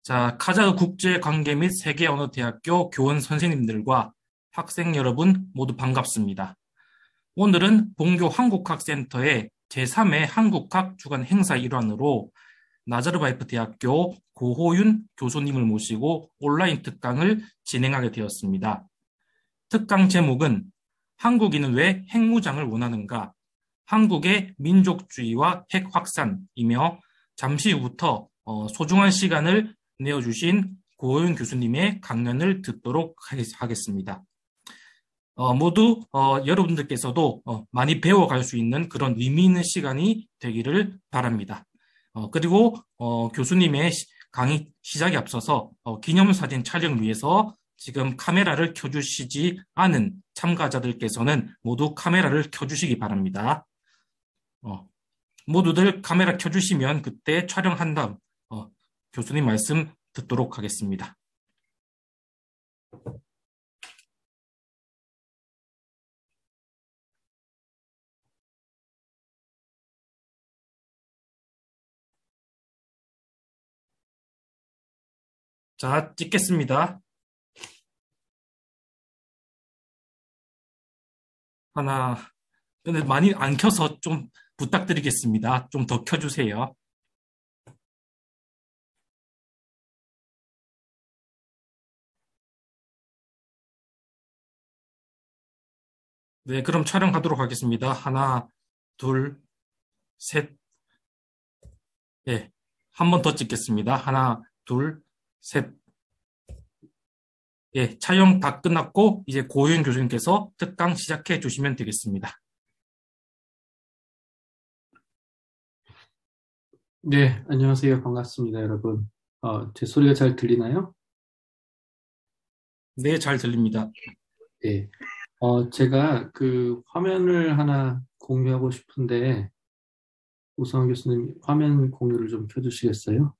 자, 카자흐 국제관계 및 세계언어대학교 교원 선생님들과 학생 여러분 모두 반갑습니다. 오늘은 본교 한국학센터의 제3회 한국학 주간 행사 일환으로 나자르바예프 대학교 고호윤 교수님을 모시고 온라인 특강을 진행하게 되었습니다. 특강 제목은 한국인은 왜 핵무장을 원하는가? 한국의 민족주의와 핵 확산이며 잠시 후부터 소중한 시간을 내어주신 고호윤 교수님의 강연을 듣도록 하겠습니다. 모두 여러분들께서도 많이 배워갈 수 있는 그런 의미 있는 시간이 되기를 바랍니다. 그리고 교수님의 강의 시작에 앞서서 기념사진 촬영 위해서 지금 카메라를 켜주시지 않은 참가자들께서는 모두 카메라를 켜주시기 바랍니다. 모두들 카메라 켜주시면 그때 촬영한 다음 교수님 말씀 듣도록 하겠습니다. 자, 찍겠습니다. 하나, 근데 많이 안 켜서 좀 부탁드리겠습니다. 좀 더 켜주세요. 네, 그럼 촬영하도록 하겠습니다. 하나, 둘, 셋. 네, 한 번 더 찍겠습니다. 하나, 둘, 셋. 예, 촬영 다 끝났고 이제 고윤 교수님께서 특강 시작해 주시면 되겠습니다. 네, 안녕하세요. 반갑습니다, 여러분. 제 소리가 잘 들리나요? 네, 잘 들립니다. 네. 제가 그 화면을 하나 공유하고 싶은데, 우성환 교수님 화면 공유를 좀 켜주시겠어요?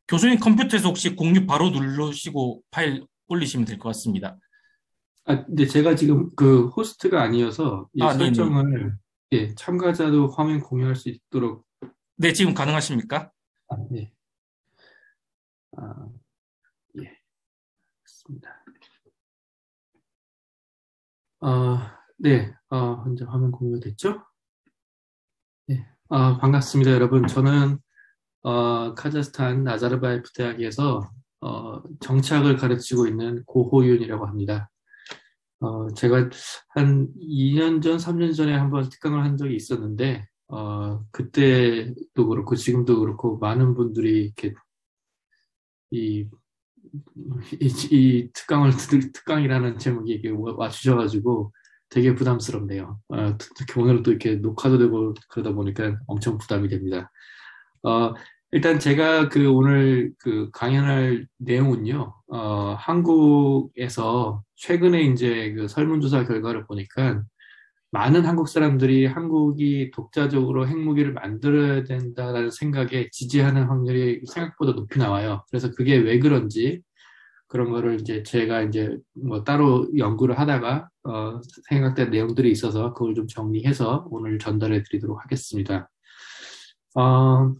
교수님 컴퓨터에서 혹시 공유 바로 누르시고 파일 올리시면 될 것 같습니다. 근데 제가 지금 그 호스트가 아니어서 이 네네. 설정을, 참가자도 화면 공유할 수 있도록. 네, 지금 가능하십니까? 네. 아, 예, 맞습니다. 네, 이제 화면 공유가 됐죠? 네. 반갑습니다, 여러분. 저는 카자흐스탄 나자르바예프 대학에서 정치학을 가르치고 있는 고호윤이라고 합니다. 제가 한 2년 전, 3년 전에 한번 특강을 한 적이 있었는데, 그때도 그렇고 지금도 그렇고 많은 분들이 이렇게 이, 이 특강이라는 제목이 이렇게 와주셔가지고 되게 부담스럽네요. 특히 오늘은 또 이렇게 녹화도 되고 그러다 보니까 엄청 부담이 됩니다. 어, 일단 제가 그 오늘 그 강연할 내용은요, 한국에서 최근에 이제 그 설문조사 결과를 보니까 많은 한국 사람들이 한국이 독자적으로 핵무기를 만들어야 된다라는 생각에 지지하는 확률이 생각보다 높이 나와요. 그래서 그게 왜 그런지 그런 거를 이제 제가 이제 뭐 따로 연구를 하다가, 생각된 내용들이 있어서 그걸 좀 정리해서 오늘 전달해 드리도록 하겠습니다. 어,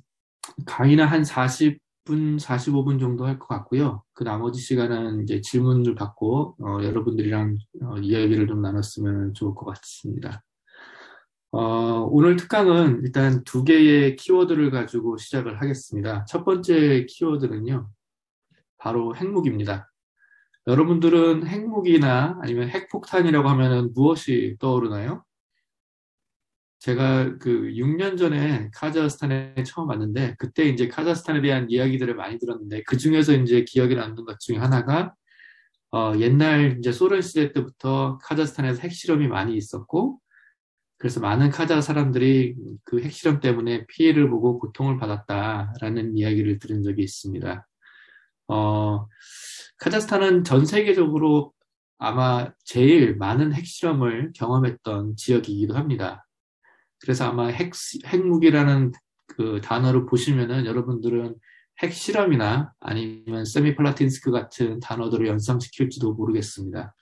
강의는 한 40분, 45분 정도 할 것 같고요. 그 나머지 시간은 이제 질문을 받고, 여러분들이랑 이야기를 좀 나눴으면 좋을 것 같습니다. 오늘 특강은 일단 두 개의 키워드를 가지고 시작을 하겠습니다. 첫 번째 키워드는요, 바로 핵무기입니다. 여러분들은 핵무기나 아니면 핵폭탄이라고 하면 무엇이 떠오르나요? 제가 그 6년 전에 카자흐스탄에 처음 왔는데 그때 이제 카자흐스탄에 대한 이야기들을 많이 들었는데 그 중에서 이제 기억에 남는 것 중에 하나가 옛날 이제 소련 시대 때부터 카자흐스탄에서 핵실험이 많이 있었고 그래서 많은 카자흐 사람들이 그 핵실험 때문에 피해를 보고 고통을 받았다라는 이야기를 들은 적이 있습니다. 카자흐스탄은 전 세계적으로 아마 제일 많은 핵실험을 경험했던 지역이기도 합니다. 그래서 아마 핵무기라는 그 단어를 보시면은 여러분들은 핵실험이나 아니면 세미플라틴스크 같은 단어들을 연상시킬지도 모르겠습니다.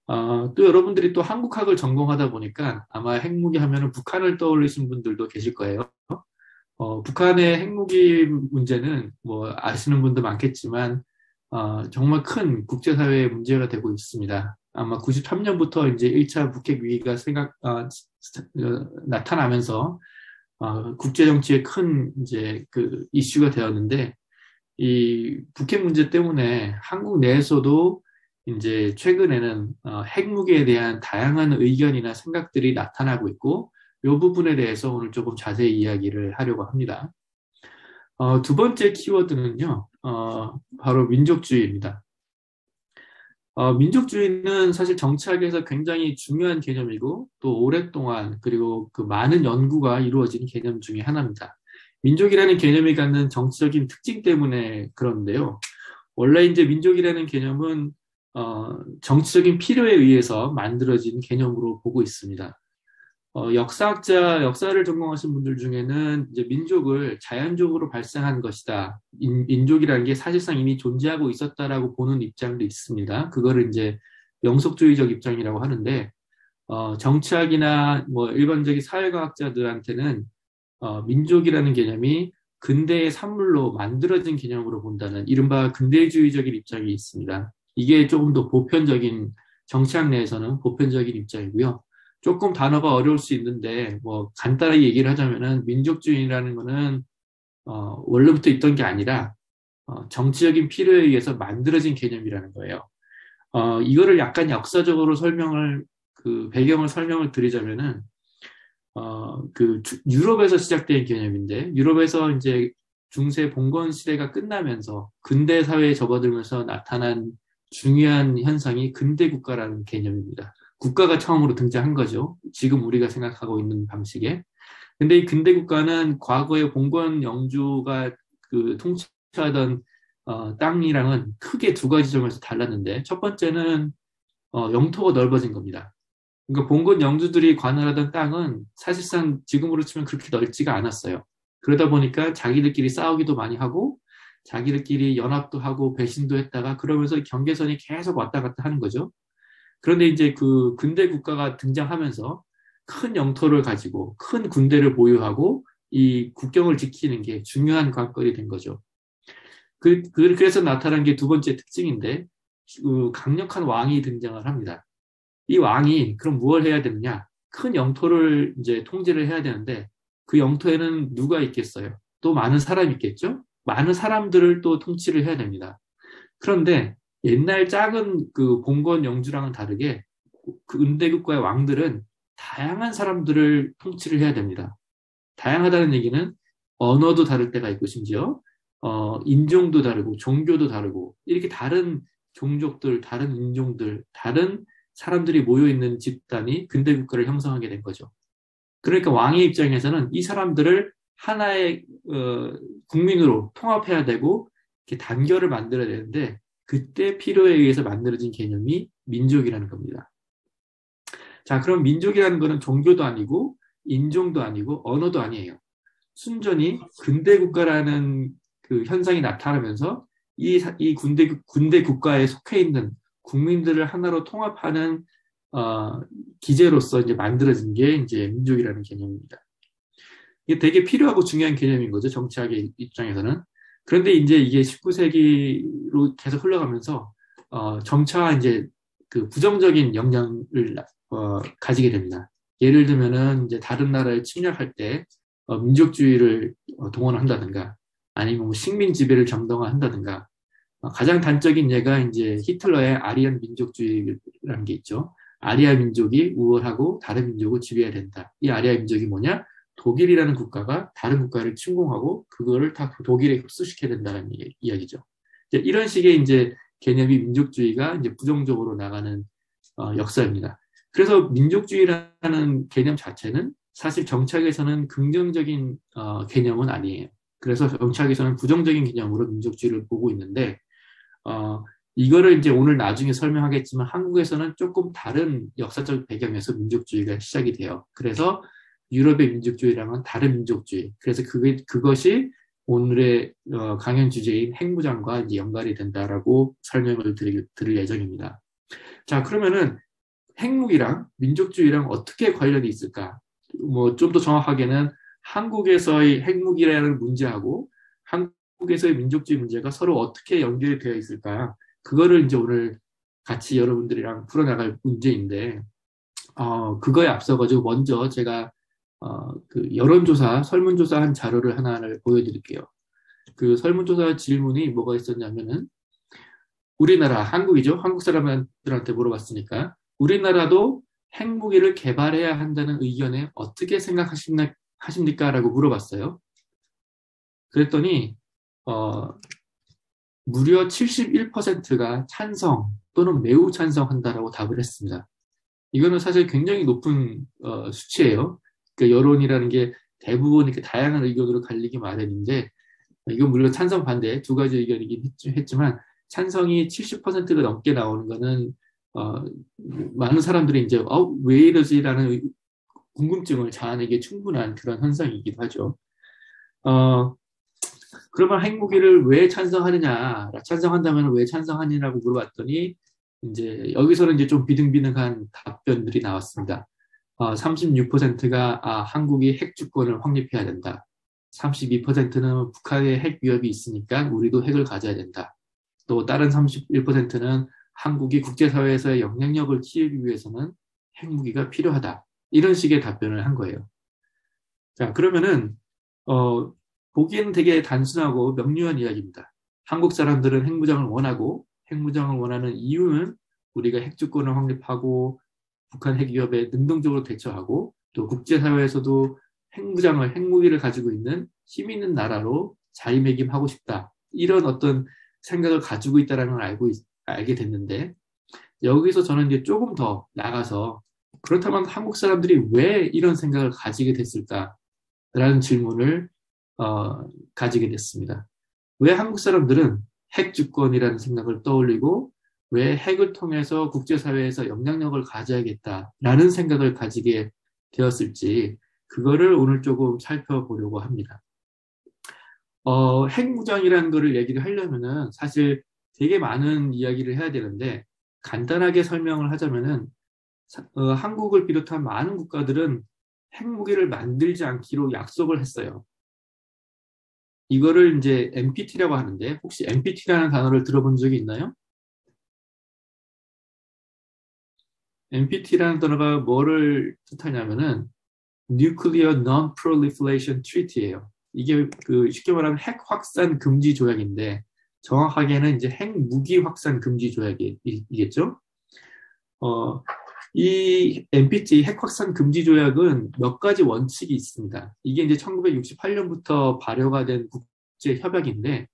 또 여러분들이 또 한국학을 전공하다 보니까 아마 핵무기 하면은 북한을 떠올리신 분들도 계실 거예요. 북한의 핵무기 문제는 뭐 아시는 분도 많겠지만 정말 큰 국제사회의 문제가 되고 있습니다. 아마 93년부터 이제 1차 북핵 위기가 나타나면서 국제정치의 큰 이제 그 이슈가 되었는데 이 북핵 문제 때문에 한국 내에서도 이제 최근에는 핵무기에 대한 다양한 의견이나 생각들이 나타나고 있고 이 부분에 대해서 오늘 조금 자세히 이야기를 하려고 합니다. 두 번째 키워드는요, 바로 민족주의입니다. 민족주의는 사실 정치학에서 굉장히 중요한 개념이고 또 오랫동안 그리고 그 많은 연구가 이루어진 개념 중에 하나입니다. 민족이라는 개념이 갖는 정치적인 특징 때문에 그런데요. 원래 이제 민족이라는 개념은 정치적인 필요에 의해서 만들어진 개념으로 보고 있습니다. 역사를 전공하신 분들 중에는 이제 민족을 자연적으로 발생한 것이다. 민족이라는 게 사실상 이미 존재하고 있었다라고 보는 입장도 있습니다. 그거를 이제 영속주의적 입장이라고 하는데, 정치학이나 뭐 일반적인 사회과학자들한테는 민족이라는 개념이 근대의 산물로 만들어진 개념으로 본다는 이른바 근대주의적인 입장이 있습니다. 이게 조금 더 보편적인 정치학 내에서는 보편적인 입장이고요. 조금 단어가 어려울 수 있는데 뭐 간단하게 얘기를 하자면은 민족주의라는 거는 원래부터 있던 게 아니라 정치적인 필요에 의해서 만들어진 개념이라는 거예요. 이거를 약간 역사적으로 배경을 설명을 드리자면은 유럽에서 시작된 개념인데 유럽에서 이제 중세 봉건 시대가 끝나면서 근대 사회에 접어들면서 나타난 중요한 현상이 근대 국가라는 개념입니다. 국가가 처음으로 등장한 거죠. 지금 우리가 생각하고 있는 방식에. 근데 이 근대 국가는 과거의 봉건 영주가 통치하던 땅이랑은 크게 두 가지 점에서 달랐는데 첫 번째는 영토가 넓어진 겁니다. 그러니까 봉건 영주들이 관할하던 땅은 사실상 지금으로 치면 그렇게 넓지가 않았어요. 그러다 보니까 자기들끼리 싸우기도 많이 하고 자기들끼리 연합도 하고 배신도 했다가 그러면서 경계선이 계속 왔다 갔다 하는 거죠. 그런데 이제 그 근대 국가가 등장하면서 큰 영토를 가지고 큰 군대를 보유하고 이 국경을 지키는 게 중요한 관건이 된 거죠. 그래서 나타난 게 두 번째 특징인데 강력한 왕이 등장을 합니다. 이 왕이 그럼 무엇을 해야 되느냐? 큰 영토를 이제 통제를 해야 되는데 그 영토에는 누가 있겠어요? 또 많은 사람이 있겠죠? 많은 사람들을 또 통치를 해야 됩니다. 그런데 옛날 작은 그 봉건 영주랑은 다르게 그 은대국가의 왕들은 다양한 사람들을 통치를 해야 됩니다. 다양하다는 얘기는 언어도 다를 때가 있고 심지어 인종도 다르고 종교도 다르고 이렇게 다른 종족들, 다른 인종들, 다른 사람들이 모여있는 집단이 근대국가를 형성하게 된 거죠. 그러니까 왕의 입장에서는 이 사람들을 하나의 국민으로 통합해야 되고 이렇게 단결을 만들어야 되는데 그때 필요에 의해서 만들어진 개념이 민족이라는 겁니다. 자, 그럼 민족이라는 거는 종교도 아니고 인종도 아니고 언어도 아니에요. 순전히 근대 국가라는 그 현상이 나타나면서 이 군대 국가에 속해 있는 국민들을 하나로 통합하는 기제로서 이제 만들어진 게 이제 민족이라는 개념입니다. 이게 되게 필요하고 중요한 개념인 거죠. 정치학의 입장에서는. 그런데 이제 이게 19세기로 계속 흘러가면서 점차 이제 그 부정적인 영향을 가지게 됩니다. 예를 들면은 이제 다른 나라를 침략할 때 민족주의를 동원한다든가 아니면 뭐 식민 지배를 정당화한다든가 가장 단적인 예가 이제 히틀러의 아리안 민족주의라는 게 있죠. 아리아 민족이 우월하고 다른 민족을 지배해야 된다. 이 아리아 민족이 뭐냐? 독일이라는 국가가 다른 국가를 침공하고 그거를 다 독일에 흡수시켜야 된다는 이야기죠. 이런 식의 이제 개념이 민족주의가 이제 부정적으로 나가는 역사입니다. 그래서 민족주의라는 개념 자체는 사실 정치학에서는 긍정적인 개념은 아니에요. 그래서 정치학에서는 부정적인 개념으로 민족주의를 보고 있는데 이거를 이제 오늘 나중에 설명하겠지만 한국에서는 조금 다른 역사적 배경에서 민족주의가 시작이 돼요. 그래서 유럽의 민족주의랑은 다른 민족주의. 그래서 그것이 오늘의 강연 주제인 핵무장과 이제 연관이 된다라고 설명을 드릴 예정입니다. 자, 그러면은 핵무기랑 민족주의랑 어떻게 관련이 있을까? 뭐 좀 더 정확하게는 한국에서의 핵무기라는 문제하고 한국에서의 민족주의 문제가 서로 어떻게 연결이 되어 있을까? 그거를 이제 오늘 같이 여러분들이랑 풀어나갈 문제인데, 그거에 앞서가지고 먼저 제가 그 여론조사, 설문조사한 자료를 하나를 보여드릴게요. 그 설문조사 질문이 뭐가 있었냐면은 우리나라, 한국이죠. 한국 사람들한테 물어봤으니까 우리나라도 핵무기를 개발해야 한다는 의견에 어떻게 생각하십니까? 라고 물어봤어요. 그랬더니 무려 71%가 찬성 또는 매우 찬성한다라고 답을 했습니다. 이거는 사실 굉장히 높은 수치예요. 그러니까 여론이라는 게 대부분 이렇게 다양한 의견으로 갈리기 마련인데 이건 물론 찬성 반대 두 가지 의견이긴 했지만 찬성이 70%가 넘게 나오는 거는 많은 사람들이 이제 왜 이러지라는 궁금증을 자아내기 충분한 그런 현상이기도 하죠. 그러면 핵무기를 왜 찬성하느냐, 찬성한다면 왜 찬성하느냐고 물어봤더니 이제 여기서는 이제 좀 비등비등한 답변들이 나왔습니다. 36%가 한국이 핵 주권을 확립해야 된다. 32%는 북한의 핵 위협이 있으니까 우리도 핵을 가져야 된다. 또 다른 31%는 한국이 국제사회에서의 영향력을 키우기 위해서는 핵무기가 필요하다. 이런 식의 답변을 한 거예요. 자, 그러면은 보기에는 되게 단순하고 명료한 이야기입니다. 한국 사람들은 핵무장을 원하고 핵무장을 원하는 이유는 우리가 핵주권을 확립하고 북한 핵 위협에 능동적으로 대처하고 또 국제사회에서도 핵무기를 가지고 있는 힘 있는 나라로 자리매김하고 싶다. 이런 어떤 생각을 가지고 있다는 걸 알게 됐는데 여기서 저는 이제 조금 더 나가서 그렇다면 한국 사람들이 왜 이런 생각을 가지게 됐을까라는 질문을 가지게 됐습니다. 왜 한국 사람들은 핵주권이라는 생각을 떠올리고 왜 핵을 통해서 국제사회에서 영향력을 가져야겠다라는 생각을 가지게 되었을지 그거를 오늘 조금 살펴보려고 합니다. 핵무장이라는 거를 얘기를 하려면은 사실 되게 많은 이야기를 해야 되는데 간단하게 설명을 하자면은 한국을 비롯한 많은 국가들은 핵무기를 만들지 않기로 약속을 했어요. 이거를 이제 NPT라고 하는데 혹시 NPT라는 단어를 들어본 적이 있나요? NPT라는 단어가 뭐를 뜻하냐면은 Nuclear Non-Proliferation Treaty예요. 이게 그 쉽게 말하면 핵 확산 금지 조약인데 정확하게는 이제 핵 무기 확산 금지 조약이겠죠. 이 NPT 핵 확산 금지 조약은 몇 가지 원칙이 있습니다. 이게 이제 1968년부터 발효가 된 국제 협약인데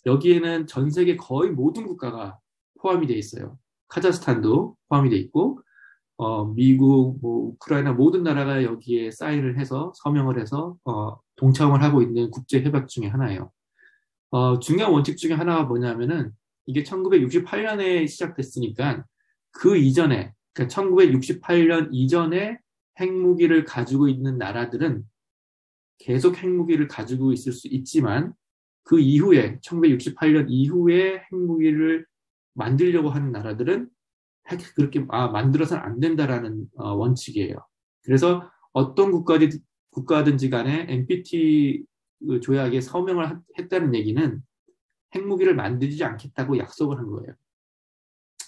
여기에는 전 세계 거의 모든 국가가 포함이 돼 있어요. 카자흐스탄도 포함이 돼 있고 미국, 뭐 우크라이나 모든 나라가 여기에 사인을 해서 서명을 해서 동참을 하고 있는 국제 협약 중에 하나예요. 중요한 원칙 중에 하나가 뭐냐면은 이게 1968년에 시작됐으니까 그 이전에 그러니까 1968년 이전에 핵무기를 가지고 있는 나라들은 계속 핵무기를 가지고 있을 수 있지만 그 이후에 1968년 이후에 핵무기를 만들려고 하는 나라들은 그렇게 만들어서는 안 된다라는 원칙이에요. 그래서 어떤 국가든지 간에 NPT 조약에 서명을 했다는 얘기는 핵무기를 만들지 않겠다고 약속을 한 거예요.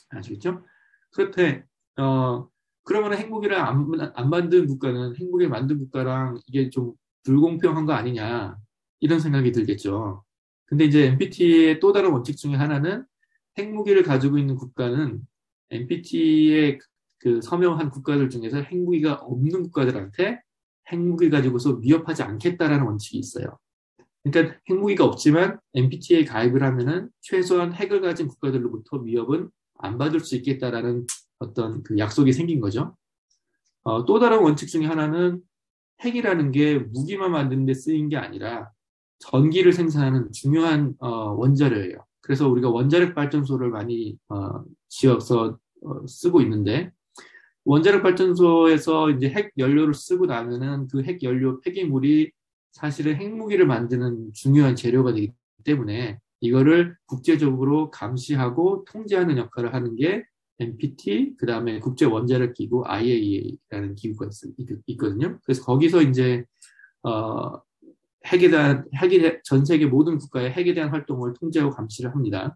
아시겠죠? 그렇대. 그러면 핵무기를 안 만든 국가는 핵무기를 만든 국가랑 이게 좀 불공평한 거 아니냐 이런 생각이 들겠죠. 근데 이제 NPT의 또 다른 원칙 중에 하나는 핵무기를 가지고 있는 국가는 NPT에 그 서명한 국가들 중에서 핵무기가 없는 국가들한테 핵무기 가지고서 위협하지 않겠다라는 원칙이 있어요. 그러니까 핵무기가 없지만 NPT에 가입을 하면은 최소한 핵을 가진 국가들로부터 위협은 안 받을 수 있겠다라는 어떤 그 약속이 생긴 거죠. 또 다른 원칙 중에 하나는 핵이라는 게 무기만 만드는 데 쓰인 게 아니라 전기를 생산하는 중요한 원자료예요. 그래서 우리가 원자력 발전소를 많이 지어서 쓰고 있는데 원자력 발전소에서 이제 핵 연료를 쓰고 나면은 그 핵 연료 폐기물이 사실은 핵무기를 만드는 중요한 재료가 되기 때문에 이거를 국제적으로 감시하고 통제하는 역할을 하는 게 NPT, 그 다음에 국제원자력기구 IAEA라는 기구가 있거든요. 그래서 거기서 이제 어, 전 세계 모든 국가의 핵에 대한 활동을 통제하고 감시를 합니다.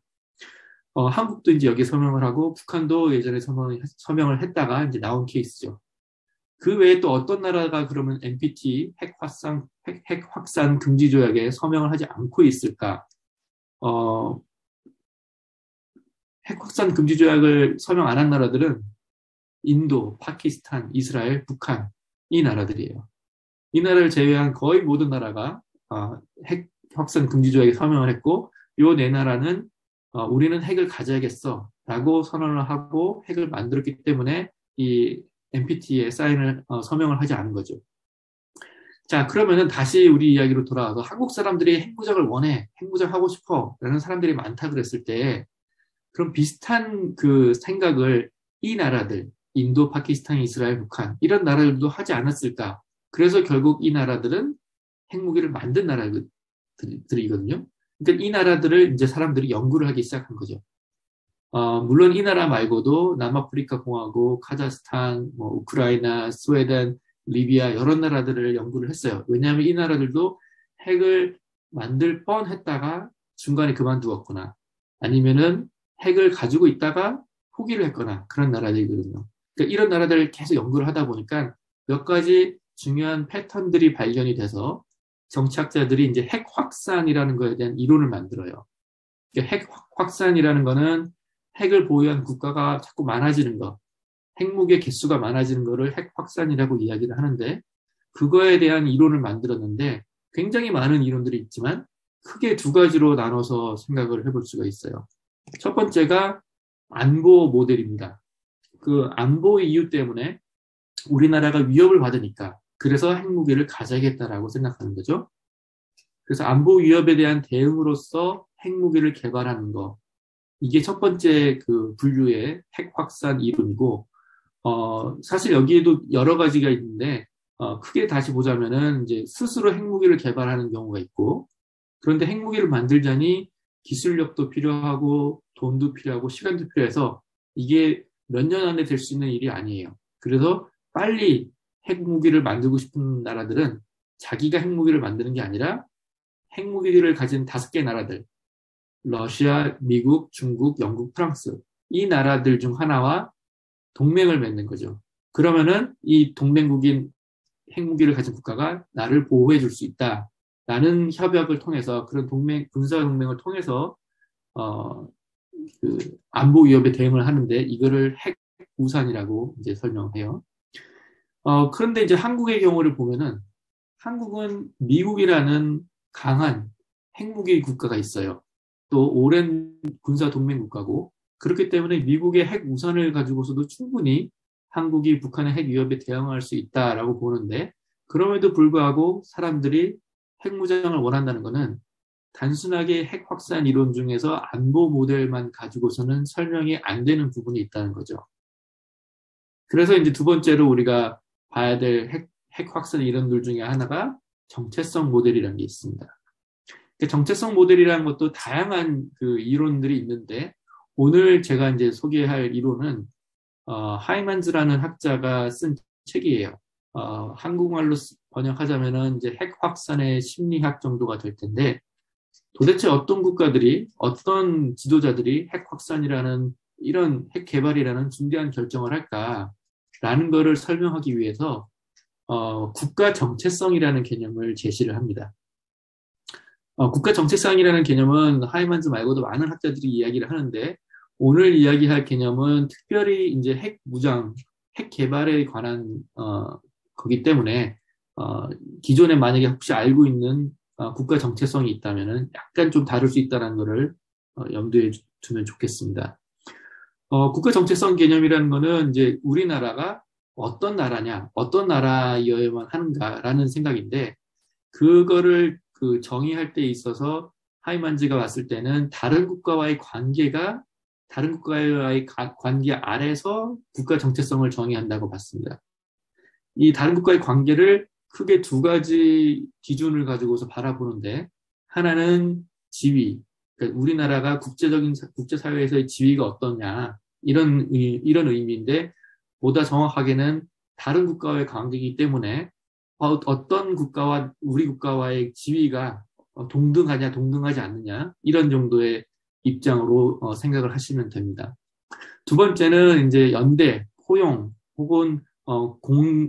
한국도 이제 여기에 서명을 하고 북한도 예전에 서명을 했다가 이제 나온 케이스죠. 그 외에 또 어떤 나라가 그러면 NPT 핵 확산 금지 조약에 서명을 하지 않고 있을까? 어, 핵 확산 금지 조약을 서명 안 한 나라들은 인도, 파키스탄, 이스라엘, 북한 이 나라들이에요. 이 나라를 제외한 거의 모든 나라가 핵 확산 금지 조약에 서명을 했고 요 네 나라는 우리는 핵을 가져야겠어 라고 선언을 하고 핵을 만들었기 때문에 이 NPT에 서명을 하지 않은 거죠. 자, 그러면은 다시 우리 이야기로 돌아와서 한국 사람들이 핵무장을 원해, 핵무장 하고 싶어 라는 사람들이 많다 그랬을 때 그럼 비슷한 그 생각을 이 나라들, 인도, 파키스탄, 이스라엘, 북한 이런 나라들도 하지 않았을까? 그래서 결국 이 나라들은 핵무기를 만든 나라들이거든요. 그러니까 이 나라들을 이제 사람들이 연구를 하기 시작한 거죠. 물론 이 나라 말고도 남아프리카 공화국, 카자흐스탄, 뭐 우크라이나, 스웨덴, 리비아 여러 나라들을 연구를 했어요. 왜냐하면 이 나라들도 핵을 만들 뻔했다가 중간에 그만두었거나 아니면은 핵을 가지고 있다가 포기를 했거나 그런 나라들이거든요. 그러니까 이런 나라들을 계속 연구를 하다 보니까 몇 가지 중요한 패턴들이 발견이 돼서 정치학자들이 이제 핵 확산이라는 거에 대한 이론을 만들어요. 그러니까 핵 확산이라는 거는 핵을 보유한 국가가 자꾸 많아지는 것, 핵무기의 개수가 많아지는 거를 핵 확산이라고 이야기를 하는데 그거에 대한 이론을 만들었는데 굉장히 많은 이론들이 있지만 크게 두 가지로 나눠서 생각을 해볼 수가 있어요. 첫 번째가 안보 모델입니다. 그 안보 이유 때문에 우리나라가 위협을 받으니까 그래서 핵무기를 가져야겠다라고 생각하는 거죠. 그래서 안보 위협에 대한 대응으로서 핵무기를 개발하는 거. 이게 첫 번째 그 분류의 핵 확산 이론이고, 사실 여기에도 여러 가지가 있는데, 크게 다시 보자면은 이제 스스로 핵무기를 개발하는 경우가 있고, 그런데 핵무기를 만들자니 기술력도 필요하고, 돈도 필요하고, 시간도 필요해서 이게 몇 년 안에 될 수 있는 일이 아니에요. 그래서 빨리 핵무기를 만들고 싶은 나라들은 자기가 핵무기를 만드는 게 아니라 핵무기를 가진 5개 나라들, 러시아, 미국, 중국, 영국, 프랑스 이 나라들 중 하나와 동맹을 맺는 거죠. 그러면은 이 동맹국인 핵무기를 가진 국가가 나를 보호해 줄 수 있다라는 협약을 통해서 그런 군사 동맹을 통해서 그 안보 위협에 대응을 하는데 이거를 핵 우산이라고 이제 설명해요. 그런데 이제 한국의 경우를 보면은 한국은 미국이라는 강한 핵무기 국가가 있어요. 또 오랜 군사 동맹 국가고 그렇기 때문에 미국의 핵 우산을 가지고서도 충분히 한국이 북한의 핵 위협에 대응할 수 있다라고 보는데 그럼에도 불구하고 사람들이 핵무장을 원한다는 것은 단순하게 핵 확산 이론 중에서 안보 모델만 가지고서는 설명이 안 되는 부분이 있다는 거죠. 그래서 이제 두 번째로 우리가 봐야 될 핵 확산 이론들 중에 하나가 정체성 모델이라는 게 있습니다. 정체성 모델이라는 것도 다양한 그 이론들이 있는데 오늘 제가 이제 소개할 이론은 하이만즈라는 학자가 쓴 책이에요. 한국말로 번역하자면은 이제 핵 확산의 심리학 정도가 될 텐데 도대체 어떤 국가들이 어떤 지도자들이 핵 확산이라는 이런 핵 개발이라는 중대한 결정을 할까라는 거를 설명하기 위해서 국가 정체성이라는 개념을 제시를 합니다. 국가 정체성이라는 개념은 하이만즈 말고도 많은 학자들이 이야기를 하는데 오늘 이야기할 개념은 특별히 이제 핵 무장, 핵 개발에 관한 거기 때문에 기존에 만약에 혹시 알고 있는 국가 정체성이 있다면은 약간 좀 다를 수 있다는 것을 염두에 두면 좋겠습니다. 국가 정체성 개념이라는 거는 이제 우리나라가 어떤 나라냐, 어떤 나라여야만 하는가라는 생각인데 그거를 그 정의할 때 있어서 하이만즈가 봤을 때는 다른 국가와의 관계 아래서 국가 정체성을 정의한다고 봤습니다. 이 다른 국가의 관계를 크게 두 가지 기준을 가지고서 바라보는데, 하나는 지위, 그러니까 우리나라가 국제사회에서의 지위가 어떠냐, 이런 의미인데, 보다 정확하게는 다른 국가와의 관계이기 때문에 어떤 국가와 우리 국가와의 지위가 동등하냐, 동등하지 않느냐, 이런 정도의 입장으로 생각을 하시면 됩니다. 두 번째는 이제 연대, 포용, 혹은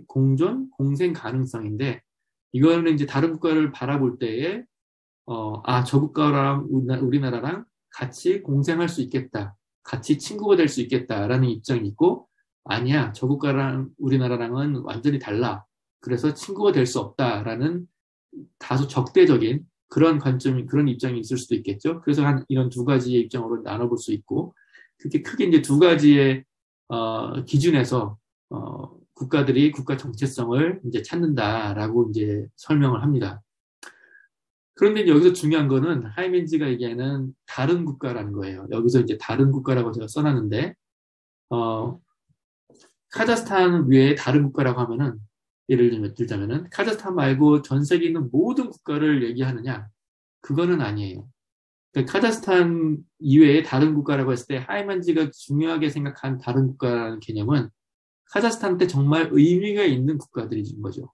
공존, 공생 가능성인데, 이거는 이제 다른 국가를 바라볼 때에 저 국가랑 우리나라랑 같이 공생할 수 있겠다, 같이 친구가 될 수 있겠다라는 입장이 있고, 아니야, 저 국가랑 우리나라랑은 완전히 달라, 그래서 친구가 될 수 없다라는 다소 적대적인 그런 입장이 있을 수도 있겠죠. 그래서 이런 두 가지의 입장으로 나눠볼 수 있고, 그게 크게 이제 두 가지의 기준에서 국가들이 국가 정체성을 이제 찾는다라고 이제 설명을 합니다. 그런데 여기서 중요한 거는 하이멘지가 얘기하는 다른 국가라는 거예요. 여기서 이제 다른 국가라고 제가 써놨는데, 카자흐스탄 외에 다른 국가라고 하면은, 예를 들자면은, 카자흐스탄 말고 전 세계에 있는 모든 국가를 얘기하느냐? 그거는 아니에요. 그러니까 카자흐스탄 이외에 다른 국가라고 했을 때 하이멘지가 중요하게 생각한 다른 국가라는 개념은 카자흐스탄 때 정말 의미가 있는 국가들인 거죠.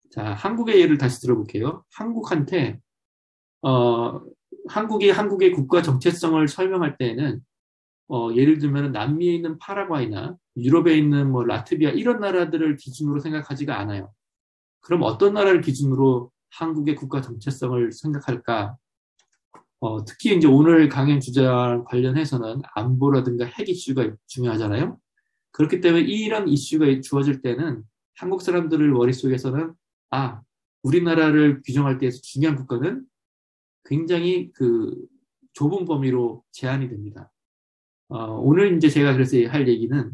자, 한국의 예를 다시 들어볼게요. 한국이 한국의 국가 정체성을 설명할 때에는 예를 들면 남미에 있는 파라과이나 유럽에 있는 뭐 라트비아 이런 나라들을 기준으로 생각하지가 않아요. 그럼 어떤 나라를 기준으로 한국의 국가 정체성을 생각할까? 특히 이제 오늘 강연 주제와 관련해서는 안보라든가 핵 이슈가 중요하잖아요. 그렇기 때문에 이런 이슈가 주어질 때는 한국 사람들의 머릿속에서는 우리나라를 규정할 때 중요한 국가는 굉장히 그 좁은 범위로 제한이 됩니다. 오늘 이제 제가 그래서 할 얘기는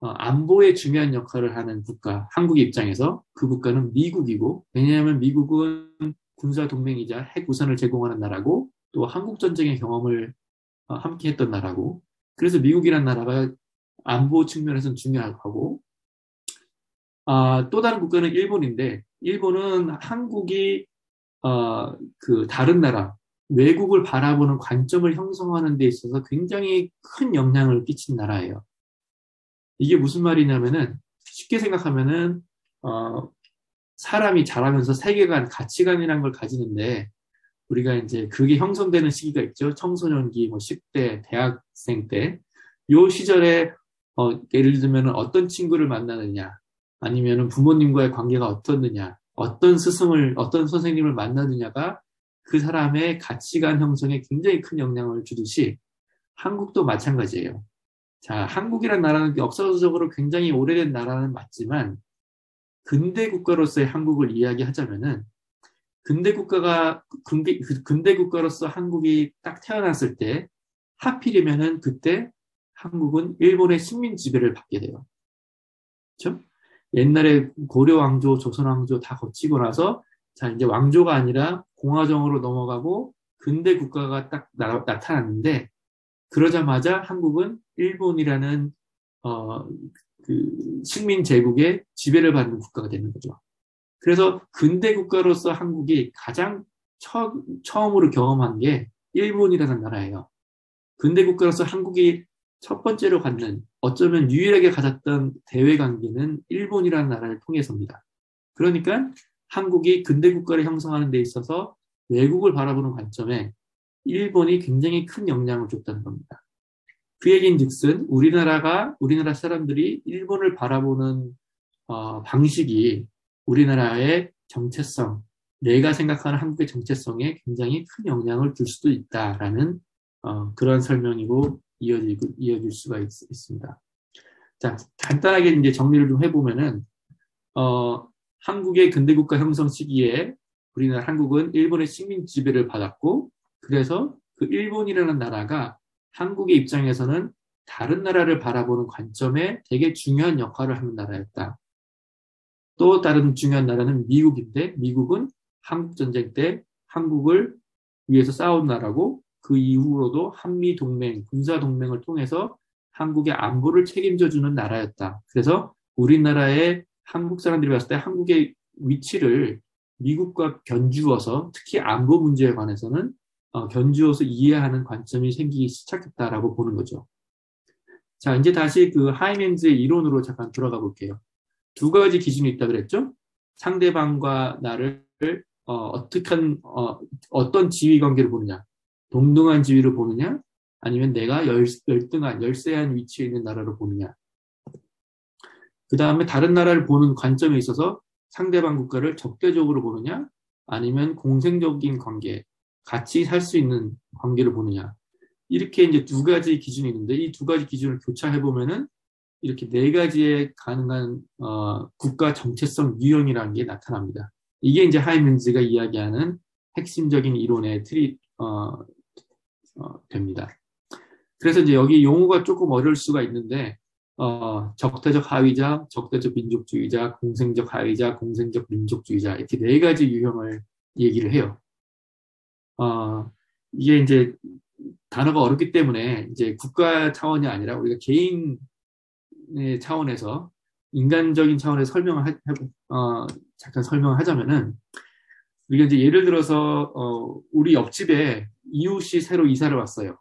안보에 중요한 역할을 하는 국가, 한국의 입장에서 그 국가는 미국이고, 왜냐하면 미국은 군사 동맹이자 핵 우산을 제공하는 나라고, 또 한국 전쟁의 경험을 함께 했던 나라고, 그래서 미국이라는 나라가 안보 측면에서는 중요하고, 또 다른 국가는 일본인데, 일본은 한국이 그 다른 나라, 외국을 바라보는 관점을 형성하는 데 있어서 굉장히 큰 영향을 끼친 나라예요. 이게 무슨 말이냐면은, 쉽게 생각하면은, 사람이 자라면서 세계관, 가치관이라는 걸 가지는데, 우리가 이제 그게 형성되는 시기가 있죠. 청소년기, 뭐 10대, 대학생 때. 요 시절에, 예를 들면 어떤 친구를 만나느냐, 아니면은 부모님과의 관계가 어떻느냐, 어떤 선생님을 만나느냐가 그 사람의 가치관 형성에 굉장히 큰 영향을 주듯이 한국도 마찬가지예요. 자, 한국이라는 나라는 역사적으로 굉장히 오래된 나라는 맞지만 근대 국가로서의 한국을 이야기하자면은 근대 국가로서 한국이 딱 태어났을 때 하필이면은 그때 한국은 일본의 식민 지배를 받게 돼요. 그렇죠? 옛날에 고려 왕조, 조선 왕조 다 거치고 나서 자, 이제 왕조가 아니라 공화정으로 넘어가고 근대 국가가 딱 나타났는데 그러자마자 한국은 일본이라는 그 식민 제국의 지배를 받는 국가가 되는 거죠. 그래서 근대 국가로서 한국이 가장 처음으로 경험한 게 일본이라는 나라예요. 근대 국가로서 한국이 첫 번째로 갖는, 어쩌면 유일하게 가졌던 대외 관계는 일본이라는 나라를 통해서입니다. 그러니까 한국이 근대 국가를 형성하는 데 있어서 외국을 바라보는 관점에 일본이 굉장히 큰 영향을 줬다는 겁니다. 그 얘기인즉슨 우리나라 사람들이 일본을 바라보는 방식이 우리나라의 정체성, 내가 생각하는 한국의 정체성에 굉장히 큰 영향을 줄 수도 있다라는 그런 설명이고 이어질 수가 있습니다. 자, 간단하게 이제 정리를 좀 해보면은 한국의 근대국가 형성 시기에 한국은 일본의 식민 지배를 받았고, 그래서 그 일본이라는 나라가 한국의 입장에서는 다른 나라를 바라보는 관점에 되게 중요한 역할을 하는 나라였다. 또 다른 중요한 나라는 미국인데, 미국은 한국전쟁 때 한국을 위해서 싸운 나라고, 그 이후로도 한미동맹, 군사동맹을 통해서 한국의 안보를 책임져주는 나라였다. 그래서 우리나라의 한국 사람들이 봤을 때 한국의 위치를 미국과 견주어서 특히 안보 문제에 관해서는 견주어서 이해하는 관점이 생기기 시작했다라고 보는 거죠. 자, 이제 다시 그 하이맨즈의 이론으로 잠깐 들어가 볼게요. 두 가지 기준이 있다 그랬죠? 상대방과 나를 어떤 지위 관계를 보느냐, 동등한 지위를 보느냐, 아니면 내가 열등한, 열세한 위치에 있는 나라로 보느냐. 그 다음에 다른 나라를 보는 관점에 있어서 상대방 국가를 적대적으로 보느냐, 아니면 공생적인 관계, 같이 살 수 있는 관계를 보느냐. 이렇게 이제 두 가지 기준이 있는데 이 두 가지 기준을 교차해 보면은 이렇게 네 가지의 가능한 국가 정체성 유형이라는 게 나타납니다. 이게 이제 하이먼즈가 이야기하는 핵심적인 이론의 틀이 됩니다. 그래서 이제 여기 용어가 조금 어려울 수가 있는데 적대적 하위자, 적대적 민족주의자, 공생적 하위자, 공생적 민족주의자 이렇게 네 가지 유형을 얘기를 해요. 이게 이제 단어가 어렵기 때문에 이제 국가 차원이 아니라 우리가 개인의 차원에서 인간적인 차원에서 잠깐 설명을 하자면은 우리가 이제 예를 들어서 우리 옆집에 이웃이 새로 이사를 왔어요.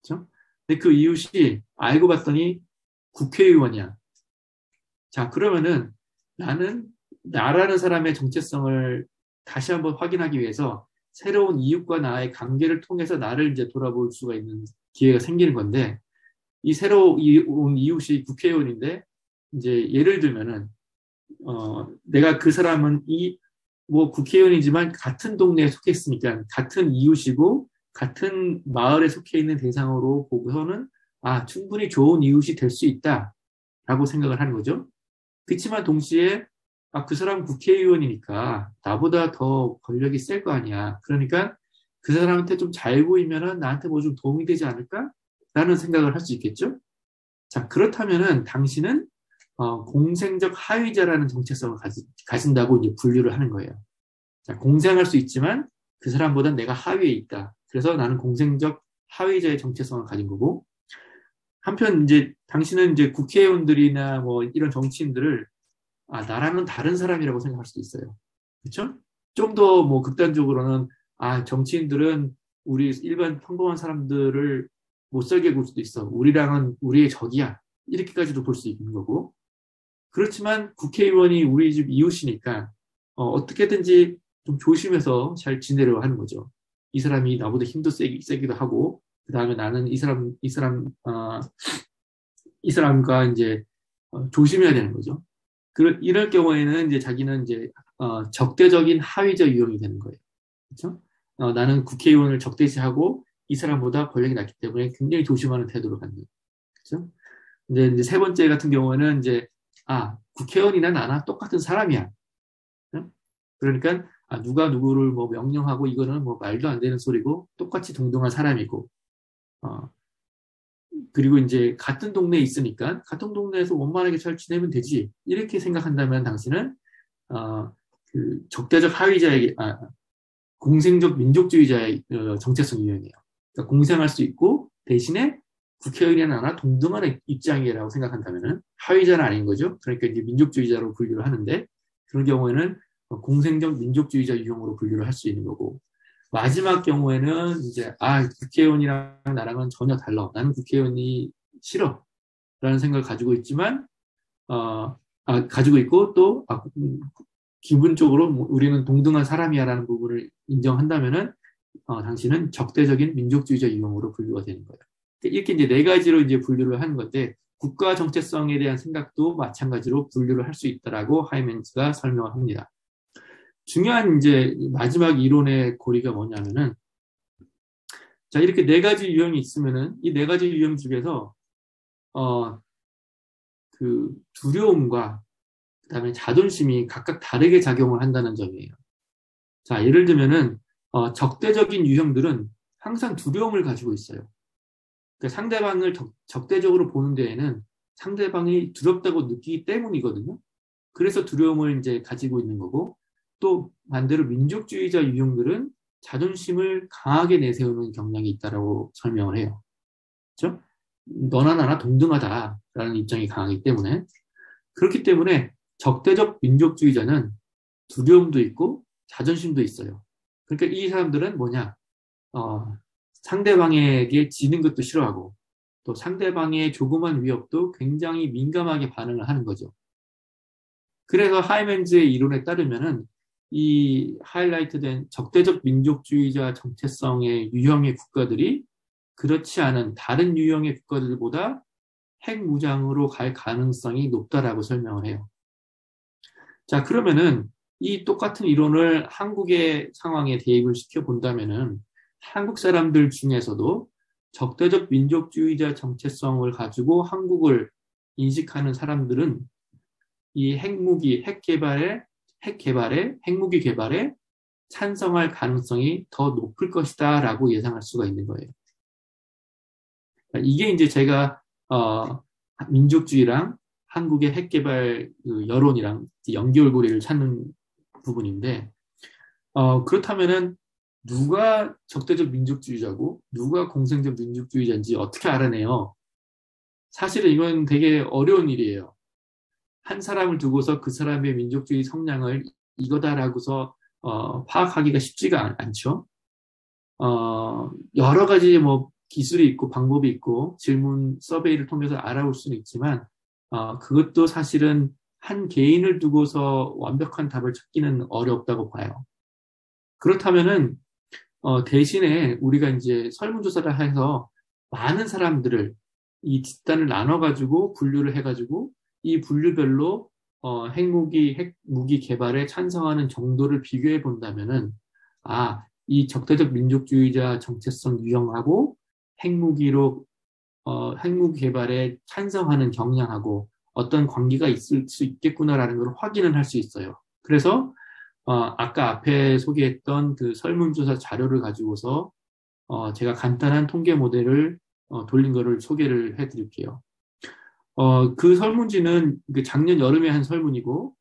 그렇죠? 근데 그 이웃이 알고 봤더니 국회의원이야. 자, 그러면은 나라는 사람의 정체성을 다시 한번 확인하기 위해서 새로운 이웃과 나의 관계를 통해서 나를 이제 돌아볼 수가 있는 기회가 생기는 건데, 이 새로 온 이웃이 국회의원인데, 이제 예를 들면은, 내가 그 사람은 뭐 국회의원이지만 같은 동네에 속해 있으니까 같은 이웃이고, 같은 마을에 속해 있는 대상으로 보고서는, 충분히 좋은 이웃이 될 수 있다라고 생각을 하는 거죠. 그렇지만 동시에 그 사람 국회의원이니까 나보다 더 권력이 셀 거 아니야. 그러니까 그 사람한테 좀 잘 보이면은 나한테 뭐 좀 도움이 되지 않을까? 라는 생각을 할 수 있겠죠? 자, 그렇다면은 당신은 공생적 하위자라는 정체성을 가진다고 이제 분류를 하는 거예요. 자, 공생할 수 있지만 그 사람보다 내가 하위에 있다. 그래서 나는 공생적 하위자의 정체성을 가진 거고, 한편 이제 당신은 이제 국회의원들이나 뭐 이런 정치인들을 나라는 다른 사람이라고 생각할 수도 있어요. 그렇죠? 좀 더 뭐 극단적으로는 정치인들은 우리 일반 평범한 사람들을 못 살게 굴 수도 있어. 우리랑은 우리의 적이야. 이렇게까지도 볼 수 있는 거고. 그렇지만 국회의원이 우리 집 이웃이니까 어떻게든지 좀 조심해서 잘 지내려고 하는 거죠. 이 사람이 나보다 힘도 세기도 하고, 그 다음에 나는 이 사람과 이제 조심해야 되는 거죠. 이럴 경우에는 이제 자기는 이제 적대적인 하위자 유형이 되는 거예요. 그렇죠? 나는 국회의원을 적대시하고 이 사람보다 권력이 낮기 때문에 굉장히 조심하는 태도를 갖는 거예요. 그렇죠? 근데 이제 세 번째 같은 경우에는 이제 국회의원이나 나나 똑같은 사람이야. 그렇죠? 그러니까 누가 누구를 뭐 명령하고 이거는 뭐 말도 안 되는 소리고 똑같이 동등한 사람이고 그리고 이제 같은 동네에 있으니까 같은 동네에서 원만하게 잘 지내면 되지. 이렇게 생각한다면 당신은 그 적대적 하위자에게 공생적 민족주의자의 정체성 유형이에요. 그러니까 공생할 수 있고 대신에 국회의원이나 나나 동등한 입장이라고 생각한다면은 하위자는 아닌 거죠. 그러니까 이제 민족주의자로 분류를 하는데 그런 경우에는 공생적 민족주의자 유형으로 분류를 할 수 있는 거고, 마지막 경우에는 이제 국회의원이랑 나랑은 전혀 달라. 나는 국회의원이 싫어. 라는 생각을 가지고 있지만 가지고 있고 또 기본적으로 우리는 동등한 사람이야라는 부분을 인정한다면은 당신은 적대적인 민족주의자 유형으로 분류가 되는 거예요. 이렇게 이제 네 가지로 이제 분류를 하는 건데 국가 정체성에 대한 생각도 마찬가지로 분류를 할 수 있다라고 하이먼즈가 설명을 합니다. 중요한 이제 마지막 이론의 고리가 뭐냐면은, 자, 이렇게 네 가지 유형이 있으면은 이 네 가지 유형 중에서 그 두려움과 그다음에 자존심이 각각 다르게 작용을 한다는 점이에요. 자, 예를 들면은 적대적인 유형들은 항상 두려움을 가지고 있어요. 그러니까 상대방을 적대적으로 보는 데에는 상대방이 두렵다고 느끼기 때문이거든요. 그래서 두려움을 이제 가지고 있는 거고, 또 반대로 민족주의자 유형들은 자존심을 강하게 내세우는 경향이 있다라고 설명을 해요. 그렇죠? 너나 나나 동등하다라는 입장이 강하기 때문에, 그렇기 때문에 적대적 민족주의자는 두려움도 있고 자존심도 있어요. 그러니까 이 사람들은 뭐냐? 상대방에게 지는 것도 싫어하고 또 상대방의 조그만 위협도 굉장히 민감하게 반응을 하는 거죠. 그래서 하이맨즈의 이론에 따르면은 이 하이라이트된 적대적 민족주의자 정체성의 유형의 국가들이 그렇지 않은 다른 유형의 국가들보다 핵무장으로 갈 가능성이 높다라고 설명을 해요. 자, 그러면은 이 똑같은 이론을 한국의 상황에 대입을 시켜 본다면은 한국 사람들 중에서도 적대적 민족주의자 정체성을 가지고 한국을 인식하는 사람들은 이 핵무기 개발에 찬성할 가능성이 더 높을 것이다라고 예상할 수가 있는 거예요. 이게 이제 제가 민족주의랑 한국의 핵개발 여론이랑 연결고리를 찾는 부분인데 그렇다면은 누가 적대적 민족주의자고 누가 공생적 민족주의자인지 어떻게 알아내요? 사실은 이건 되게 어려운 일이에요. 한 사람을 두고서 그 사람의 민족주의 성향을 이거다라고서 파악하기가 쉽지가 않죠. 여러 가지 뭐 기술이 있고 방법이 있고 질문 서베이를 통해서 알아볼 수는 있지만 그것도 사실은 한 개인을 두고서 완벽한 답을 찾기는 어렵다고 봐요. 그렇다면은 대신에 우리가 이제 설문조사를 해서 많은 사람들을 이 집단을 나눠가지고 분류를 해가지고 이 분류별로 핵무기 개발에 찬성하는 정도를 비교해 본다면은 이 적대적 민족주의자 정체성 유형하고 핵무기 개발에 찬성하는 경향하고 어떤 관계가 있을 수 있겠구나라는 걸 확인은 할 수 있어요. 그래서 아까 앞에 소개했던 그 설문조사 자료를 가지고서 제가 간단한 통계 모델을 돌린 거를 소개를 해드릴게요. 그 설문지는 작년 여름에 한 설문이고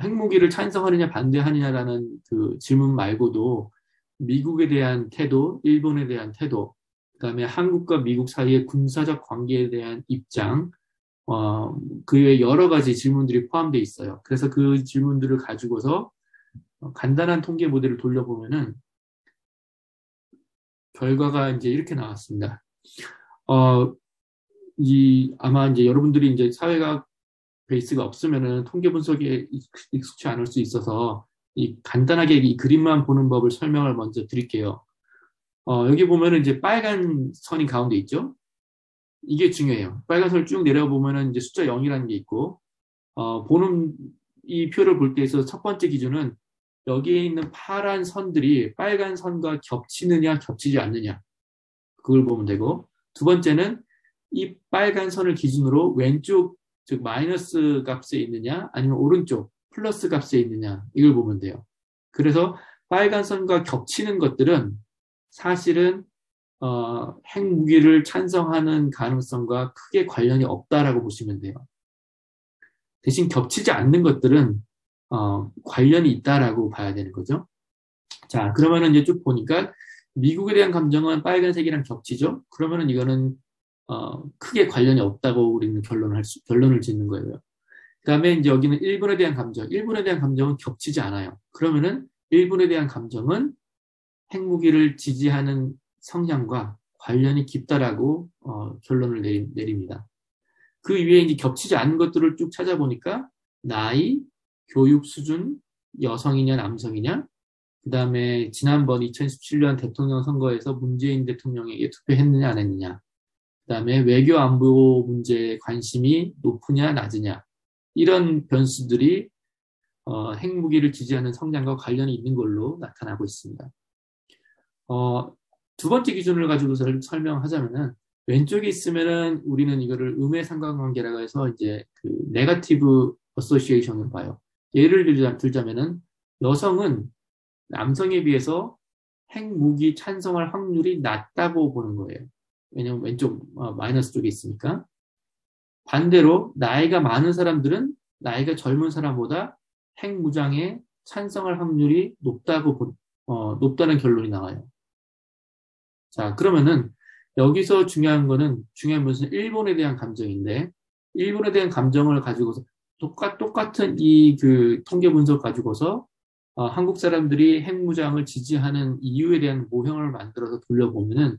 핵무기를 찬성하느냐 반대하느냐라는 그 질문 말고도 미국에 대한 태도, 일본에 대한 태도, 그다음에 한국과 미국 사이의 군사적 관계에 대한 입장, 그 외에 여러 가지 질문들이 포함되어 있어요. 그래서 그 질문들을 가지고서 간단한 통계 모델을 돌려보면은 결과가 이제 이렇게 나왔습니다. 아마 이제 여러분들이 이제 사회학 베이스가 없으면은 통계 분석에 익숙치 않을 수 있어서 간단하게 이 그림만 보는 법을 설명을 먼저 드릴게요. 여기 보면은 이제 빨간 선이 가운데 있죠? 이게 중요해요. 빨간 선을 쭉 내려보면은 이제 숫자 0이라는 게 있고, 보는 이 표를 볼 때 있어서 첫 번째 기준은 여기에 있는 파란 선들이 빨간 선과 겹치느냐, 겹치지 않느냐. 그걸 보면 되고, 두 번째는 이 빨간 선을 기준으로 왼쪽, 즉 마이너스 값에 있느냐, 아니면 오른쪽 플러스 값에 있느냐, 이걸 보면 돼요. 그래서 빨간 선과 겹치는 것들은 사실은 핵무기를 찬성하는 가능성과 크게 관련이 없다라고 보시면 돼요. 대신 겹치지 않는 것들은 관련이 있다라고 봐야 되는 거죠. 자, 그러면은 이제 쭉 보니까 미국에 대한 감정은 빨간색이랑 겹치죠. 그러면은 이거는 크게 관련이 없다고 우리는 결론을 짓는 거예요. 그다음에 이제 여기는 일본에 대한 감정은 겹치지 않아요. 그러면은 일본에 대한 감정은 핵무기를 지지하는 성향과 관련이 깊다라고 결론을 내립니다. 그 위에 이제 겹치지 않은 것들을 쭉 찾아보니까 나이, 교육 수준, 여성이냐 남성이냐, 그 다음에 지난번 2017년 대통령 선거에서 문재인 대통령에게 투표했느냐 안 했느냐, 그 다음에 외교 안보 문제에 관심이 높으냐 낮으냐, 이런 변수들이 핵무기를 지지하는 성향과 관련이 있는 걸로 나타나고 있습니다. 두 번째 기준을 가지고 설명하자면은 왼쪽에 있으면은 우리는 이거를 음의 상관관계라고 해서 이제 그 네거티브 어소시에이션을 봐요. 예를 들자면은 여성은 남성에 비해서 핵무기 찬성할 확률이 낮다고 보는 거예요. 왜냐면 왼쪽 마이너스 쪽에 있으니까. 반대로 나이가 많은 사람들은 나이가 젊은 사람보다 핵무장에 찬성할 확률이 높다는 결론이 나와요. 자, 그러면은 여기서 중요한 것은 일본에 대한 감정인데, 일본에 대한 감정을 가지고서 똑같은 이 그 통계 분석 가지고서 한국 사람들이 핵무장을 지지하는 이유에 대한 모형을 만들어서 돌려보면은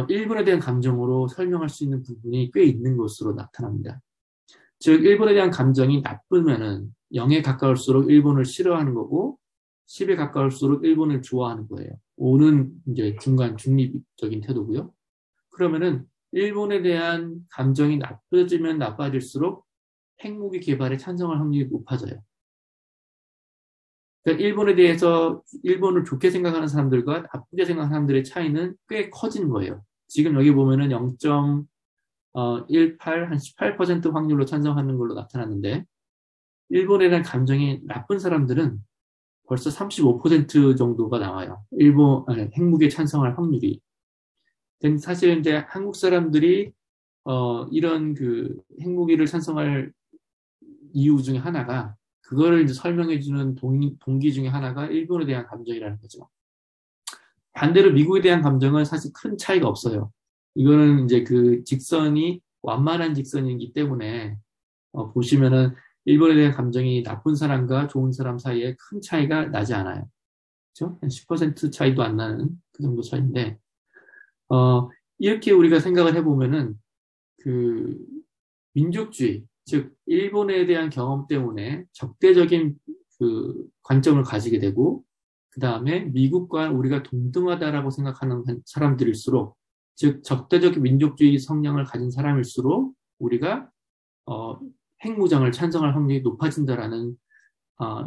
일본에 대한 감정으로 설명할 수 있는 부분이 꽤 있는 것으로 나타납니다. 즉, 일본에 대한 감정이 나쁘면은 0에 가까울수록 일본을 싫어하는 거고 10에 가까울수록 일본을 좋아하는 거예요. 5는 이제 중간 중립적인 태도고요. 그러면은 일본에 대한 감정이 나빠지면 나빠질수록 핵무기 개발에 찬성할 확률이 높아져요. 그러니까 일본에 대해서 일본을 좋게 생각하는 사람들과 나쁘게 생각하는 사람들의 차이는 꽤 커지는 거예요. 지금 여기 보면은 0.18, 한 18% 확률로 찬성하는 걸로 나타났는데, 일본에 대한 감정이 나쁜 사람들은 벌써 35% 정도가 나와요. 핵무기에 찬성할 확률이. 사실 이제 한국 사람들이 이런 그 핵무기를 찬성할 이유 중에 하나가, 그거를 이제 설명해주는 동기 중에 하나가 일본에 대한 감정이라는 거죠. 반대로 미국에 대한 감정은 사실 큰 차이가 없어요. 이거는 이제 그 직선이 완만한 직선이기 때문에 보시면은 일본에 대한 감정이 나쁜 사람과 좋은 사람 사이에 큰 차이가 나지 않아요. 그렇죠? 한 10% 차이도 안 나는 그 정도 차이인데, 이렇게 우리가 생각을 해보면은 그 민족주의, 즉 일본에 대한 경험 때문에 적대적인 그 관점을 가지게 되고, 그 다음에 미국과 우리가 동등하다라고 생각하는 사람들일수록, 즉 적대적 민족주의 성향을 가진 사람일수록 우리가 핵무장을 찬성할 확률이 높아진다라는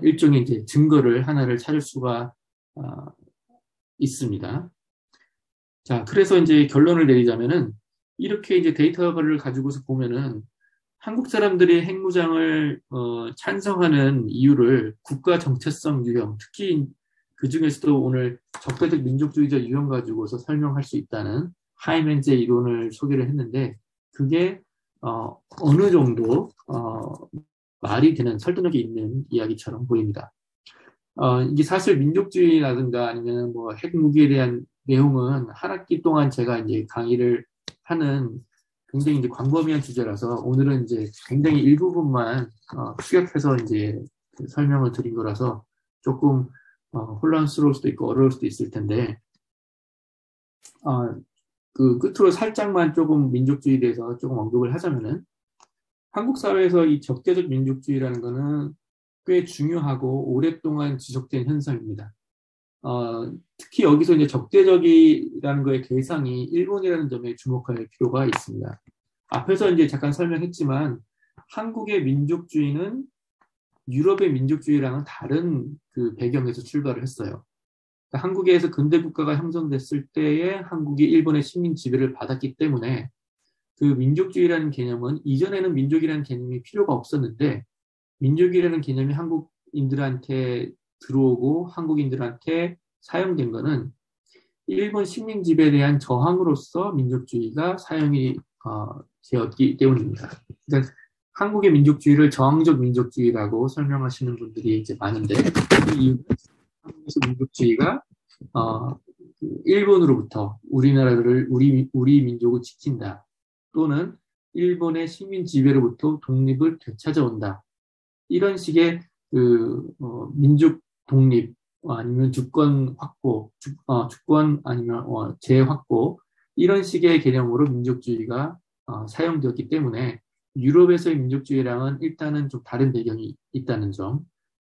일종의 이제 증거를 하나를 찾을 수가 있습니다. 자, 그래서 이제 결론을 내리자면은 이렇게 이제 데이터를 가지고서 보면은 한국 사람들이 핵무장을 찬성하는 이유를 국가 정체성 유형, 특히 그 중에서도 오늘 적대적 민족주의적 유형 가지고서 설명할 수 있다는 하이멘제 이론을 소개를 했는데, 그게 어느 정도 말이 되는 설득력이 있는 이야기처럼 보입니다. 이게 사실 민족주의라든가 아니면 뭐 핵무기에 대한 내용은 한 학기 동안 제가 이제 강의를 하는 굉장히 이제 광범위한 주제라서 오늘은 이제 굉장히 일부분만 축약해서 이제 그 설명을 드린 거라서 조금 혼란스러울 수도 있고 어려울 수도 있을 텐데, 그 끝으로 살짝만 조금 민족주의에 대해서 조금 언급을 하자면은, 한국 사회에서 이 적대적 민족주의라는 거는 꽤 중요하고 오랫동안 지속된 현상입니다. 특히 여기서 이제 적대적이라는 거의 대상이 일본이라는 점에 주목할 필요가 있습니다. 앞에서 이제 잠깐 설명했지만 한국의 민족주의는 유럽의 민족주의랑은 다른 그 배경에서 출발을 했어요. 그러니까 한국에서 근대 국가가 형성됐을 때에 한국이 일본의 식민 지배를 받았기 때문에 그 민족주의라는 개념은, 이전에는 민족이라는 개념이 필요가 없었는데 민족이라는 개념이 한국인들한테 들어오고 한국인들한테 사용된 거는 일본 식민 지배에 대한 저항으로서 민족주의가 사용이 되었기 때문입니다. 그러니까 한국의 민족주의를 저항적 민족주의라고 설명하시는 분들이 이제 많은데, 그 이유는 한국에서 민족주의가 일본으로부터 우리나라를 우리 민족을 지킨다, 또는 일본의 식민 지배로부터 독립을 되찾아온다, 이런 식의 그 민족 독립 아니면 주권 확보, 주권 아니면 재확보, 이런 식의 개념으로 민족주의가 사용되었기 때문에 유럽에서의 민족주의랑은 일단은 좀 다른 배경이 있다는 점.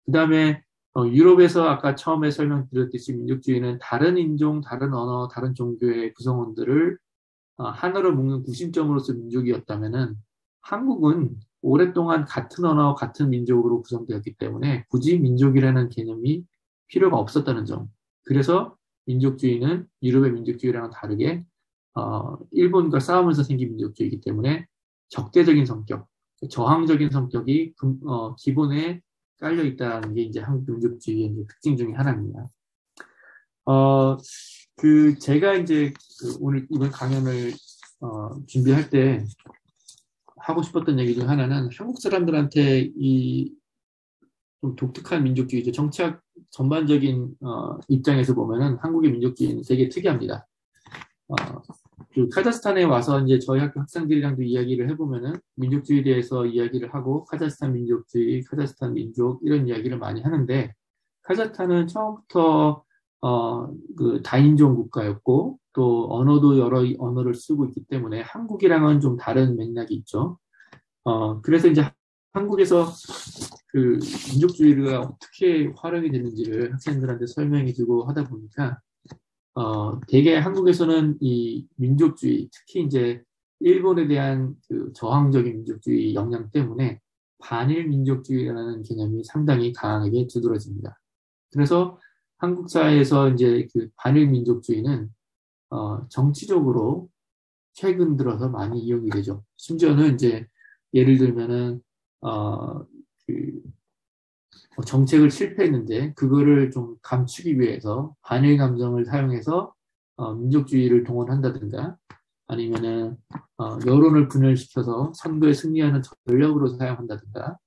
그 다음에 유럽에서 아까 처음에 설명드렸듯이 민족주의는 다른 인종, 다른 언어, 다른 종교의 구성원들을 하나로 묶는 구심점으로서 민족이었다면은, 한국은 오랫동안 같은 언어, 같은 민족으로 구성되었기 때문에 굳이 민족이라는 개념이 필요가 없었다는 점. 그래서 민족주의는 유럽의 민족주의랑은 다르게 일본과 싸우면서 생긴 민족주의이기 때문에 적대적인 성격, 저항적인 성격이 기본에 깔려 있다는 게 이제 한국 민족주의의 이제 특징 중에 하나입니다. 제가 이제 오늘 이번 강연을 준비할 때 하고 싶었던 얘기 중 하나는, 한국 사람들한테 이 좀 독특한 민족주의, 정치학 전반적인 입장에서 보면은 한국의 민족주의는 되게 특이합니다. 그 카자흐스탄에 와서 이제 저희 학교 학생들이랑도 이야기를 해보면은 민족주의에 대해서 이야기를 하고 카자흐스탄 민족주의, 카자흐스탄 민족 이런 이야기를 많이 하는데 카자흐스탄은 처음부터 그 다인종 국가였고 또 언어도 여러 언어를 쓰고 있기 때문에 한국이랑은 좀 다른 맥락이 있죠. 그래서 이제 한국에서 그 민족주의가 어떻게 활용이 되는지를 학생들한테 설명해주고 하다 보니까 되게 한국에서는 이 민족주의, 특히 이제 일본에 대한 그 저항적인 민족주의 영향 때문에 반일 민족주의라는 개념이 상당히 강하게 두드러집니다. 그래서 한국 사회에서 이제 그 반일 민족주의는 정치적으로 최근 들어서 많이 이용이 되죠. 심지어는 이제 예를 들면은 그 정책을 실패했는데 그거를 좀 감추기 위해서 반일 감정을 사용해서 민족주의를 동원한다든가 아니면은 여론을 분열시켜서 선거에 승리하는 전략으로 사용한다든가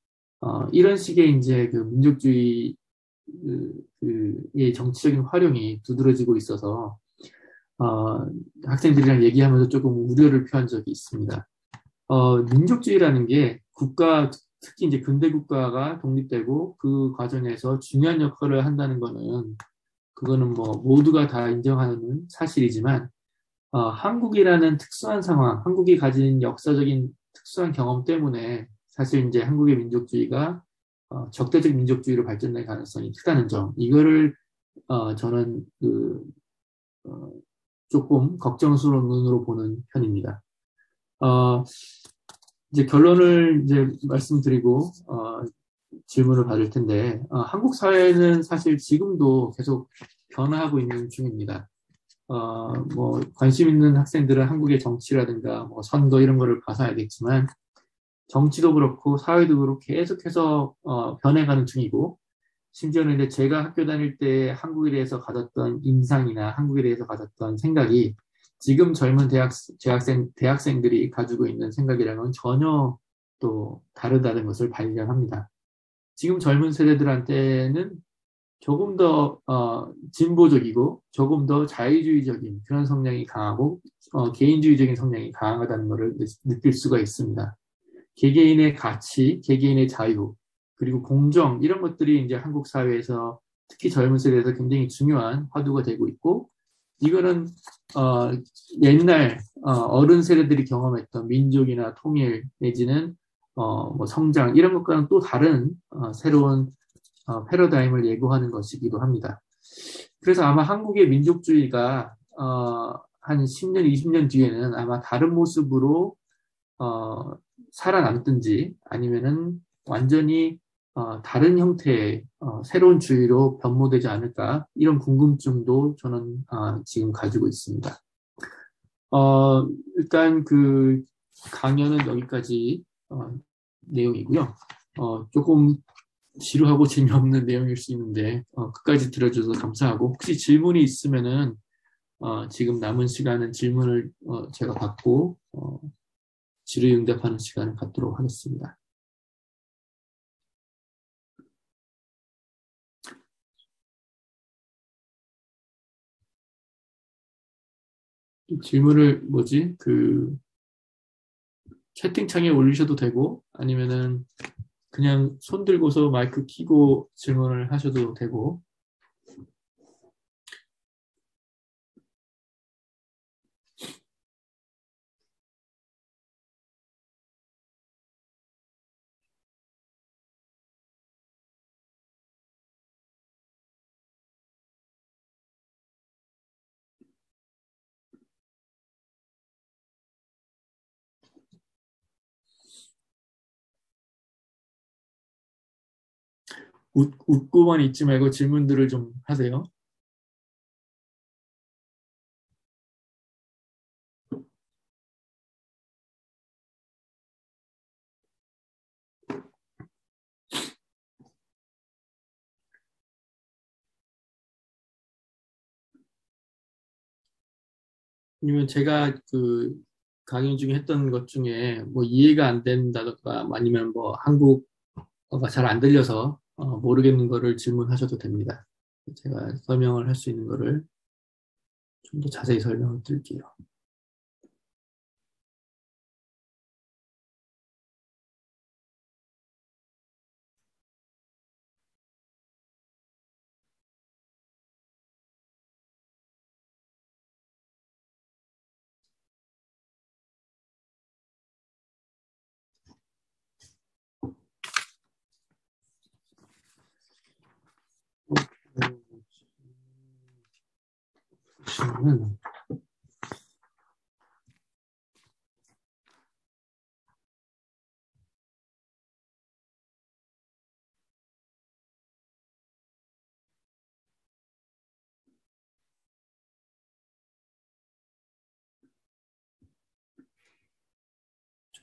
이런 식의 이제 그 민족주의의 정치적인 활용이 두드러지고 있어서 학생들이랑 얘기하면서 조금 우려를 표한 적이 있습니다. 민족주의라는 게 특히 이제 근대 국가가 독립되고 그 과정에서 중요한 역할을 한다는 그거는 뭐 모두가 다 인정하는 사실이지만, 한국이라는 특수한 상황, 한국이 가진 역사적인 특수한 경험 때문에 사실 이제 한국의 민족주의가 적대적 민족주의로 발전될 가능성이 크다는 점, 이거를 저는 조금 걱정스러운 눈으로 보는 편입니다. 이제 결론을 이제 말씀드리고 질문을 받을 텐데 한국 사회는 사실 지금도 계속 변화하고 있는 중입니다. 뭐 관심 있는 학생들은 한국의 정치라든가 뭐 선거 이런 거를 봐서 알겠지만 정치도 그렇고 사회도 그렇고 계속해서 변해가는 중이고 심지어는 이제 제가 학교 다닐 때 한국에 대해서 가졌던 인상이나 한국에 대해서 가졌던 생각이 지금 젊은 대학생들이 가지고 있는 생각이랑은 전혀 또 다르다는 것을 발견합니다. 지금 젊은 세대들한테는 조금 더 진보적이고 조금 더 자유주의적인 그런 성향이 강하고 개인주의적인 성향이 강하다는 것을 느낄 수가 있습니다. 개개인의 가치, 개개인의 자유, 그리고 공정 이런 것들이 이제 한국 사회에서 특히 젊은 세대에서 굉장히 중요한 화두가 되고 있고 이거는 옛날 어른 세대들이 경험했던 민족이나 통일 내지는 뭐 성장 이런 것과는 또 다른 새로운 패러다임을 예고하는 것이기도 합니다. 그래서 아마 한국의 민족주의가 한 10년, 20년 뒤에는 아마 다른 모습으로 살아남든지 아니면은 완전히 다른 형태의 새로운 주의로 변모되지 않을까 이런 궁금증도 저는 지금 가지고 있습니다. 일단 그 강연은 여기까지 내용이고요. 조금 지루하고 재미없는 내용일 수 있는데 끝까지 들어줘서 감사하고 혹시 질문이 있으면은 지금 남은 시간은 질문을 제가 받고 질의응답하는 시간을 갖도록 하겠습니다. 질문을 채팅창에 올리셔도 되고 아니면은 그냥 손 들고서 마이크 켜고 질문을 하셔도 되고 웃고만 있지 말고 질문들을 좀 하세요. 아니면 제가 그 강의 중에 했던 것 중에 뭐 이해가 안 된다던가 아니면 뭐 한국어가 잘 안 들려서 모르겠는 거를 질문하셔도 됩니다. 제가 설명을 할 수 있는 거를 좀 더 자세히 설명을 드릴게요. 잠시만요.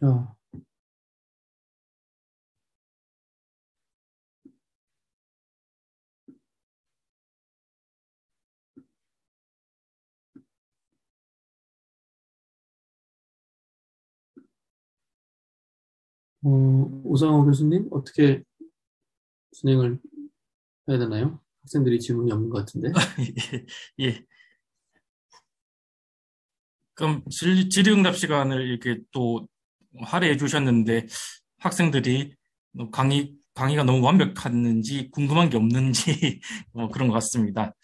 자, 오상호 교수님, 어떻게 진행을 해야 되나요? 학생들이 질문이 없는 것 같은데. 예, 예. 그럼 질의응답 시간을 이렇게 또 할애해 주셨는데 학생들이 강의가 너무 완벽했는지 궁금한 게 없는지 그런 것 같습니다.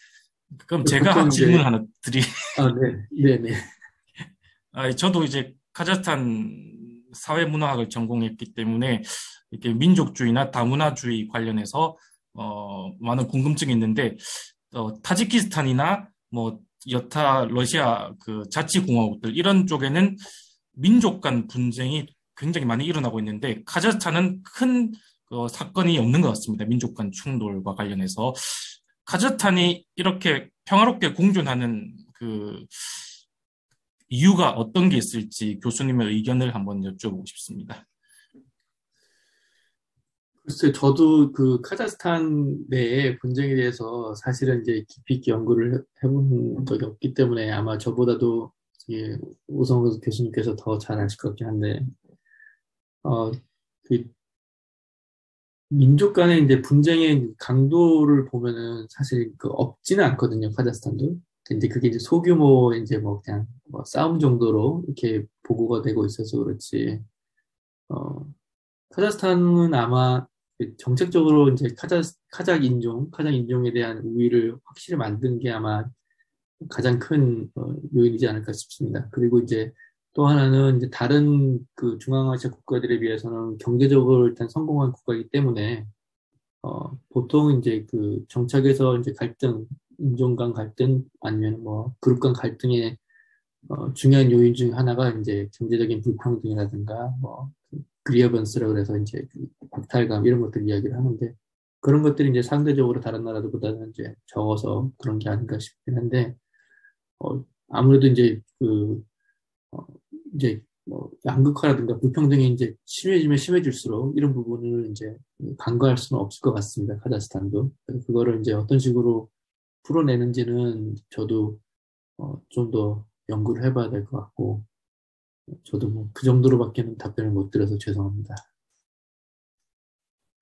그럼 제가 보통 이제, 질문 하나 드리, 아, 네, 네, 네. 저도 이제 카자흐스탄 사회문화학을 전공했기 때문에 이렇게 민족주의나 다문화주의 관련해서 많은 궁금증이 있는데 타지키스탄이나 뭐 여타 러시아 그 자치공화국들 이런 쪽에는 민족 간 분쟁이 굉장히 많이 일어나고 있는데 카자흐스탄은 큰 사건이 없는 것 같습니다. 민족 간 충돌과 관련해서 카자흐스탄이 이렇게 평화롭게 공존하는 그 이유가 어떤 게 있을지 교수님의 의견을 한번 여쭤보고 싶습니다. 글쎄, 저도 그 카자흐스탄 내의 분쟁에 대해서 사실은 이제 깊이 있게 연구를 해본 적이 없기 때문에 아마 저보다도 예, 오성근 교수님께서 더 잘 아실 것 같긴 한데, 어, 그 민족 간의 이제 분쟁의 강도를 보면은 사실 그 없지는 않거든요, 카자흐스탄도. 근데 그게 이제 소규모 이제 뭐 그냥 뭐 싸움 정도로 이렇게 보고가 되고 있어서 그렇지. 어, 카자흐스탄은 아마 정책적으로 이제 카작 인종에 대한 우위를 확실히 만든 게 아마 가장 큰 요인이지 않을까 싶습니다. 그리고 이제 또 하나는 이제 다른 그 중앙아시아 국가들에 비해서는 경제적으로 일단 성공한 국가이기 때문에 보통 이제 그 정착에서 이제 갈등, 인종 간 갈등 아니면 뭐 그룹 간 갈등의 중요한 요인 중 하나가 이제 경제적인 불평등이라든가 뭐 그리어번스라고 그래서 이제 그 박탈감 이런 것들 이야기를 하는데 그런 것들이 이제 상대적으로 다른 나라들보다는 이제 적어서 그런 게 아닌가 싶긴 한데 아무래도 이제 어, 이제 뭐 양극화라든가 불평등이 이제 심해지면 심해질수록 이런 부분을 이제 간과할 수는 없을 것 같습니다. 카자흐스탄도. 그래서 그거를 이제 어떤 식으로 풀어내는지는 저도 좀 더 연구를 해봐야 될 것 같고 저도 뭐 그 정도로밖에는 답변을 못 드려서 죄송합니다.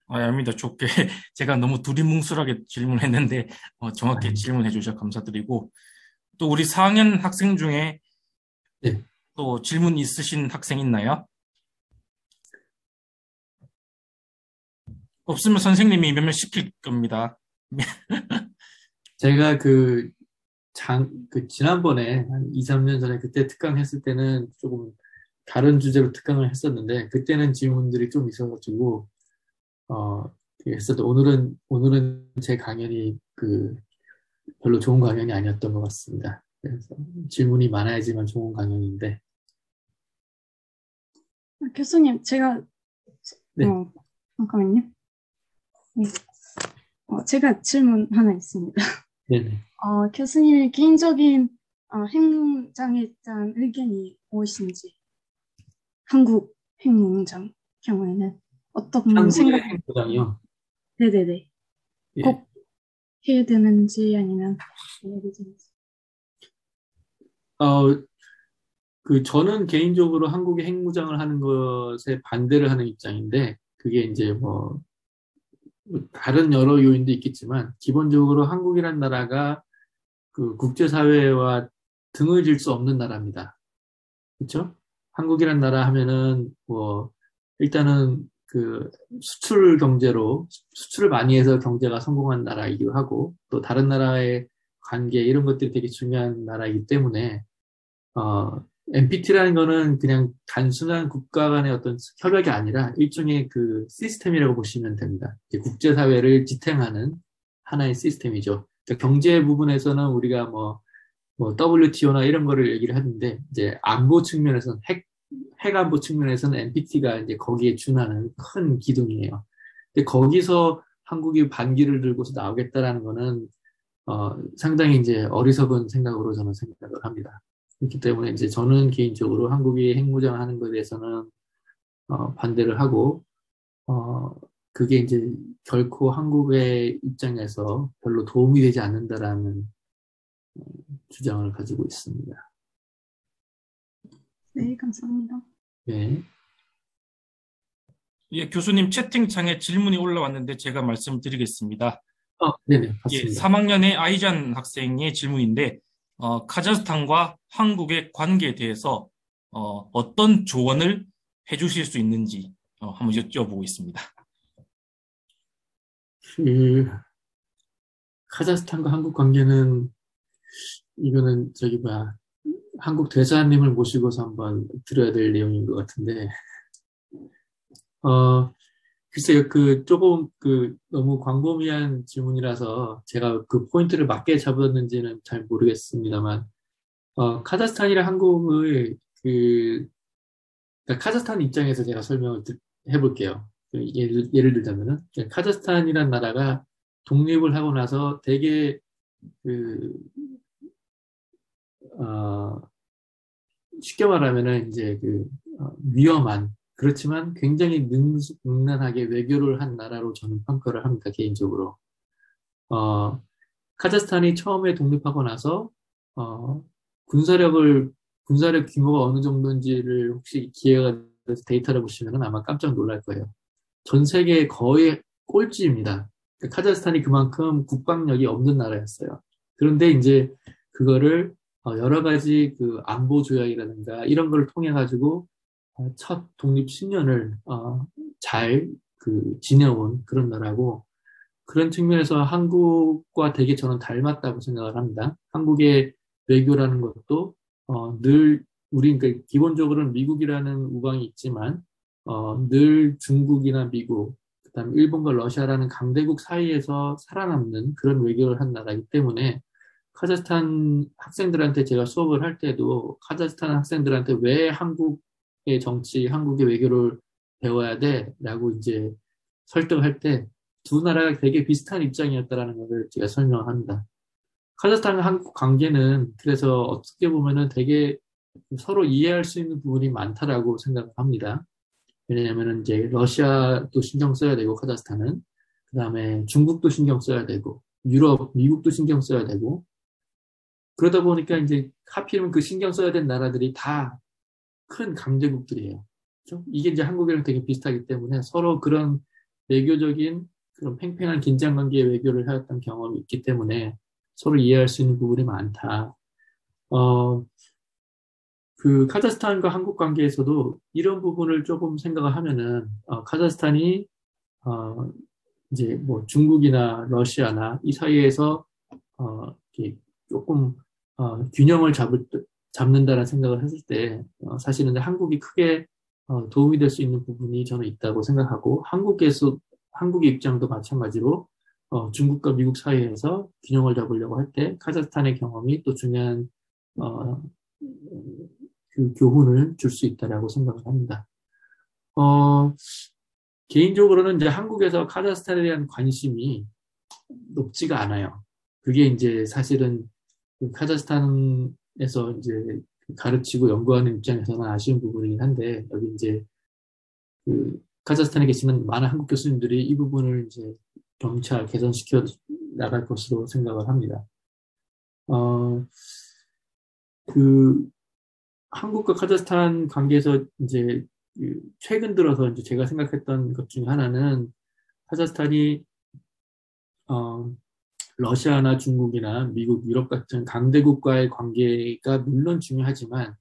아닙니다. 좋게 제가 너무 두리뭉술하게 질문했는데 정확히 아닙니다. 질문해 주셔서 감사드리고 또 우리 4학년 학생 중에 네. 또 질문 있으신 학생 있나요? 없으면 선생님이 몇몇 시킬 겁니다. 제가 지난번에 한 2, 3년 전에 그때 특강 했을 때는 조금 다른 주제로 특강을 했었는데, 그때는 질문들이 좀 있어가지고, 어, 했어도 오늘은 제 강연이 별로 좋은 강연이 아니었던 것 같습니다. 그래서 질문이 많아야지만 좋은 강연인데, 교수님, 제가, 네, 잠깐만요. 네. 제가 질문 하나 있습니다. 네네. 교수님의 개인적인 핵무장에 대한 의견이 무엇인지, 한국 핵무장 경우에는 어떤 한국의 생각, 핵무장이요. 네네네. 예. 꼭 해야 되는지 아니면 해야 되는지. 어, 저는 개인적으로 한국의 핵무장을 하는 것에 반대를 하는 입장인데, 그게 이제 다른 여러 요인도 있겠지만, 기본적으로 한국이란 나라가 그 국제사회와 등을 질 수 없는 나라입니다. 그렇죠? 한국이란 나라 하면은, 일단은 수출 경제로, 수출을 많이 해서 경제가 성공한 나라이기도 하고, 또 다른 나라의 관계, 이런 것들이 되게 중요한 나라이기 때문에, NPT라는 거는 그냥 단순한 국가 간의 어떤 협약이 아니라 일종의 그 시스템이라고 보시면 됩니다. 국제사회를 지탱하는 하나의 시스템이죠. 그러니까 경제 부분에서는 우리가 뭐 WTO나 이런 거를 얘기를 하는데 이제 안보 측면에서는 핵 안보 측면에서는 NPT가 이제 거기에 준하는 큰 기둥이에요. 근데 거기서 한국이 반기를 들고서 나오겠다라는 거는 상당히 이제 어리석은 생각으로 저는 생각을 합니다. 그렇기 때문에 이제 저는 개인적으로 한국이 핵무장하는 것에 대해서는 반대를 하고 그게 이제 결코 한국의 입장에서 별로 도움이 되지 않는다라는 주장을 가지고 있습니다. 네, 감사합니다. 네. 예, 교수님 채팅창에 질문이 올라왔는데 제가 말씀드리겠습니다. 네네, 예, 봤습니다. 3학년의 아이잔 학생의 질문인데, 카자흐스탄과 한국의 관계에 대해서 어떤 조언을 해주실 수 있는지 한번 여쭤보고 있습니다. 그 카자흐스탄과 한국 관계는 이거는 한국 대사님을 모시고서 한번 들어야 될 내용인 것 같은데 글쎄요, 조금 너무 광범위한 질문이라서 제가 그 포인트를 맞게 잡았는지는 잘 모르겠습니다만 카자흐스탄이랑 한국의 그러니까 카자흐스탄 입장에서 제가 설명을 해볼게요. 예를 들자면은 카자흐스탄이라는 나라가 독립을 하고 나서 되게 쉽게 말하면은 이제 위험한 그렇지만 굉장히 능란하게 외교를 한 나라로 저는 평가를 합니다, 개인적으로. 카자흐스탄이 처음에 독립하고 나서 군사력 규모가 어느 정도인지를 혹시 기회가 돼서 데이터를 보시면 아마 깜짝 놀랄 거예요. 전 세계 거의 꼴찌입니다. 카자흐스탄이 그만큼 국방력이 없는 나라였어요. 그런데 이제 그거를 여러 가지 안보 조약이라든가 이런 걸 통해 가지고 첫 독립 10년을 잘 지내온 그런 나라고 그런 측면에서 한국과 되게 저는 닮았다고 생각을 합니다. 한국의 외교라는 것도 늘 우리 기본적으로는 미국이라는 우방이 있지만 늘 중국이나 미국 그다음 일본과 러시아라는 강대국 사이에서 살아남는 그런 외교를 한 나라이기 때문에 카자흐스탄 학생들한테 제가 수업을 할 때도 카자흐스탄 학생들한테 왜 한국의 정치, 한국의 외교를 배워야 돼? 라고 이제 설득할 때 두 나라가 되게 비슷한 입장이었다라는 것을 제가 설명을 합니다. 카자흐스탄과 한국 관계는 그래서 어떻게 보면은 되게 서로 이해할 수 있는 부분이 많다라고 생각을 합니다. 왜냐하면 이제 러시아도 신경 써야 되고 카자흐스탄은 그다음에 중국도 신경 써야 되고 유럽, 미국도 신경 써야 되고 그러다 보니까 이제 하필이면 신경 써야 된 나라들이 다 큰 강대국들이에요. 그렇죠? 이게 이제 한국이랑 되게 비슷하기 때문에 서로 그런 외교적인 그런 팽팽한 긴장관계의 외교를 해왔던 경험이 있기 때문에 서로 이해할 수 있는 부분이 많다. 카자흐스탄과 한국 관계에서도 이런 부분을 조금 생각을 하면은, 카자흐스탄이, 이제 뭐 중국이나 러시아나 이 사이에서, 이렇게 조금, 균형을 잡는다는 생각을 했을 때, 사실은 한국이 크게, 도움이 될 수 있는 부분이 저는 있다고 생각하고, 한국의 입장도 마찬가지로, 중국과 미국 사이에서 균형을 잡으려고 할 때, 카자흐스탄의 경험이 또 중요한, 교훈을 줄 수 있다라고 생각을 합니다. 개인적으로는 이제 한국에서 카자흐스탄에 대한 관심이 높지가 않아요. 그게 이제 사실은 카자흐스탄에서 이제 가르치고 연구하는 입장에서는 아쉬운 부분이긴 한데, 여기 이제 카자흐스탄에 계시는 많은 한국 교수님들이 이 부분을 이제 점차 개선시켜 나갈 것으로 생각을 합니다. 한국과 카자흐스탄 관계에서 이제 최근 들어서 이제 제가 생각했던 것 중에 하나는 카자흐스탄이 러시아나 중국이나 미국, 유럽 같은 강대국과의 관계가 물론 중요하지만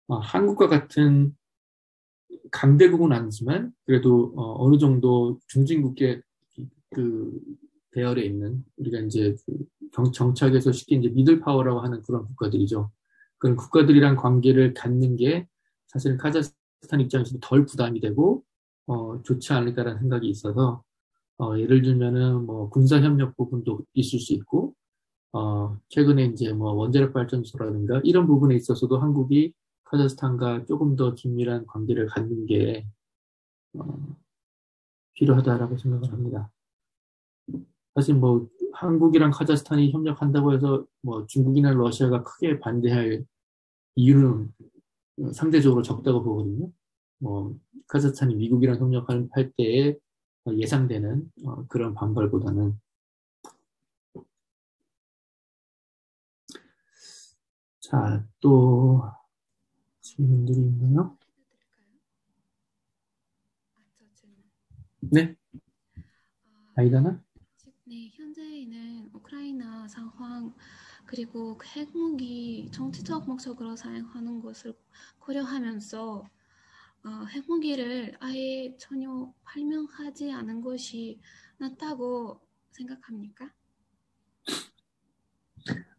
한국과 같은 강대국은 아니지만 그래도 어느 정도 중진국계 배열에 있는 우리가 이제 정치학에서 쉽게 이제 미들 파워라고 하는 그런 국가들이죠. 그런 국가들이랑 관계를 갖는 게 사실 카자흐스탄 입장에서도 덜 부담이 되고 좋지 않을까라는 생각이 있어서 예를 들면은 뭐 군사 협력 부분도 있을 수 있고 최근에 이제 뭐 원자력 발전소라든가 이런 부분에 있어서도 한국이 카자흐스탄과 조금 더 긴밀한 관계를 갖는 게 어, 필요하다라고 생각을 합니다. 사실 뭐 한국이랑 카자흐스탄이 협력한다고 해서 뭐 중국이나 러시아가 크게 반대할 이유는 상대적으로 적다고 보거든요. 뭐 카자흐스탄이 미국이랑 협력할 때에 예상되는 그런 반발보다는. 자, 또 질문들이 있나요? 네, 아이다나? 네, 현재는 우크라이나 상황 그리고 핵무기 정치적 목적으로 사용하는 것을 고려하면서 핵무기를 아예 전혀 발명하지 않은 것이 낫다고 생각합니까?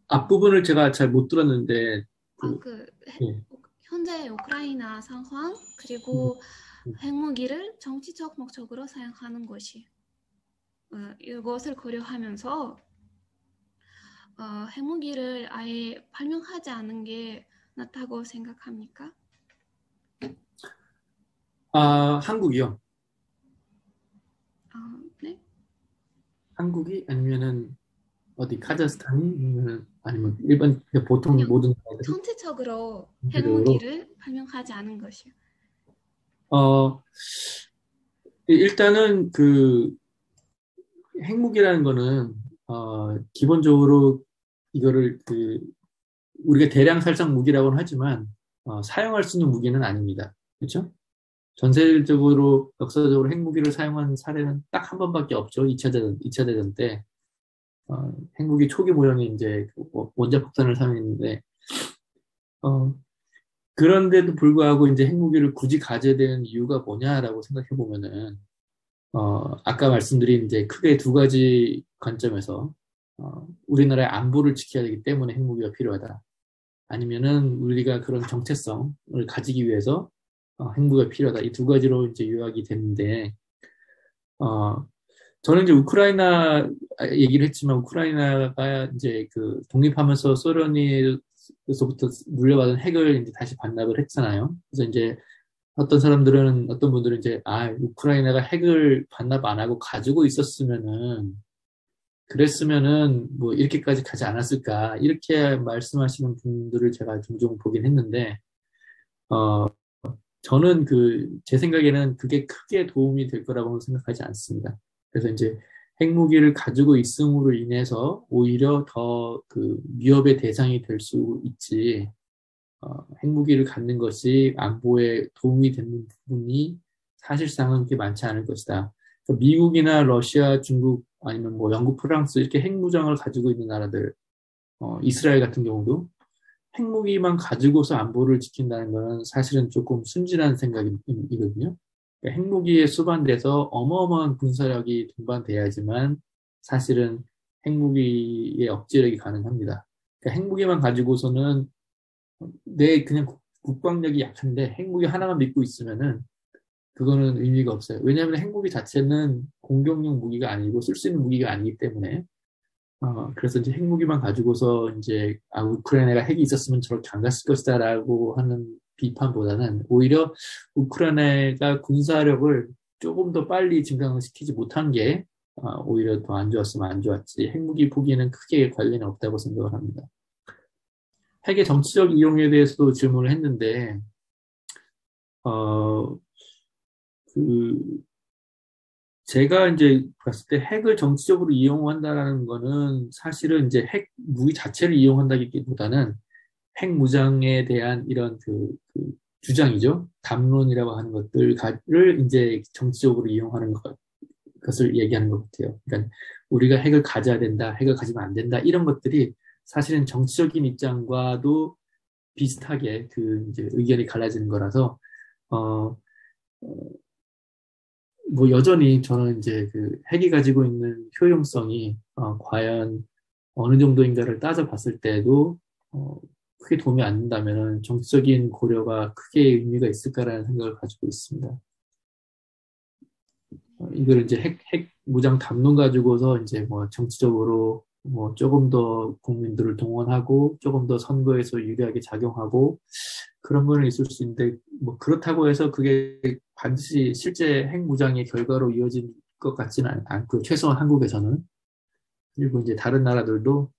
앞부분을 제가 잘 못 들었는데, 예. 현재 우크라이나 상황 그리고 핵무기를 정치적 목적으로 사용하는 것이 이것을 고려하면서 핵무기를 아예 발명하지 않은 게 낫다고 생각합니까? 한국이요. 네. 한국이 아니면은 어디 카자흐스탄이 아니면 일반 보통 모든 나라들이 전체적으로 전체적으로 핵무기를 발명하지 않은 것이요. 일단은 그 핵무기라는 거는 기본적으로 이거를 우리가 대량 살상 무기라고는 하지만 사용할 수 있는 무기는 아닙니다. 그렇죠? 전세적으로 역사적으로 핵무기를 사용한 사례는 딱 한 번밖에 없죠. 2차 대전 때 핵무기 초기 모형이 이제 원자폭탄을 사용했는데 그런데도 불구하고 이제 핵무기를 굳이 가져야 되는 이유가 뭐냐라고 생각해 보면은 아까 말씀드린 이제 크게 두 가지 관점에서 우리나라의 안보를 지켜야 되기 때문에 핵무기가 필요하다. 아니면은 우리가 그런 정체성을 가지기 위해서 핵무기가 필요하다. 이 두 가지로 이제 요약이 되는데 저는 이제 우크라이나 얘기를 했지만 우크라이나가 이제 그 독립하면서 소련에서부터 물려받은 핵을 이제 다시 반납을 했잖아요. 그래서 이제 어떤 분들은 이제 우크라이나가 핵을 반납 안 하고 가지고 그랬으면은 뭐 이렇게까지 가지 않았을까 이렇게 말씀하시는 분들을 제가 종종 보긴 했는데 저는 제 생각에는 그게 크게 도움이 될 거라고는 생각하지 않습니다. 그래서 이제 핵무기를 가지고 있음으로 인해서 오히려 더 그 위협의 대상이 될 수 있지, 핵무기를 갖는 것이 안보에 도움이 되는 부분이 사실상은 그렇게 많지 않을 것이다. 그러니까 미국이나 러시아, 중국, 아니면 뭐 영국, 프랑스 이렇게 핵무장을 가지고 있는 나라들, 이스라엘 같은 경우도 핵무기만 가지고서 안보를 지킨다는 것은 사실은 조금 순진한 생각이거든요. 그러니까 핵무기에 수반돼서 어마어마한 군사력이 동반돼야지만 사실은 핵무기의 억제력이 가능합니다. 그러니까 핵무기만 가지고서는 그냥 국방력이 약한데 핵무기 하나만 믿고 있으면은 그거는 의미가 없어요. 왜냐하면 핵무기 자체는 공격용 무기가 아니고 쓸 수 있는 무기가 아니기 때문에 그래서 이제 핵무기만 가지고서 이제 우크라이나가 핵이 있었으면 저렇게 안 갔을 것이다라고 하는 비판보다는 오히려 우크라이나가 군사력을 조금 더 빨리 증강시키지 못한 게 오히려 더 안 좋았으면 안 좋았지. 핵무기 포기는 크게 관련이 없다고 생각을 합니다. 핵의 정치적 이용에 대해서도 질문을 했는데, 제가 이제 봤을 때 핵을 정치적으로 이용한다라는 거는 사실은 이제 핵 무기 자체를 이용한다기보다는 핵 무장에 대한 이런 주장이죠. 담론이라고 하는 것들을 이제 정치적으로 이용하는 것을 얘기하는 것 같아요. 그러니까 우리가 핵을 가져야 된다, 핵을 가지면 안 된다, 이런 것들이 사실은 정치적인 입장과도 비슷하게 이제 의견이 갈라지는 거라서, 뭐 여전히 저는 이제 핵이 가지고 있는 효용성이 과연 어느 정도인가를 따져봤을 때도 크게 도움이 안 된다면 정치적인 고려가 크게 의미가 있을까라는 생각을 가지고 있습니다. 이걸 이제 핵 무장 담론 가지고서 이제 뭐 정치적으로 뭐 조금 더 국민들을 동원하고 조금 더 선거에서 유리하게 작용하고 그런 거는 있을 수 있는데 뭐 그렇다고 해서 그게 반드시 실제 핵무장의 결과로 이어질 것 같지는 않고 최소한 한국에서는 그리고 이제 다른 나라들도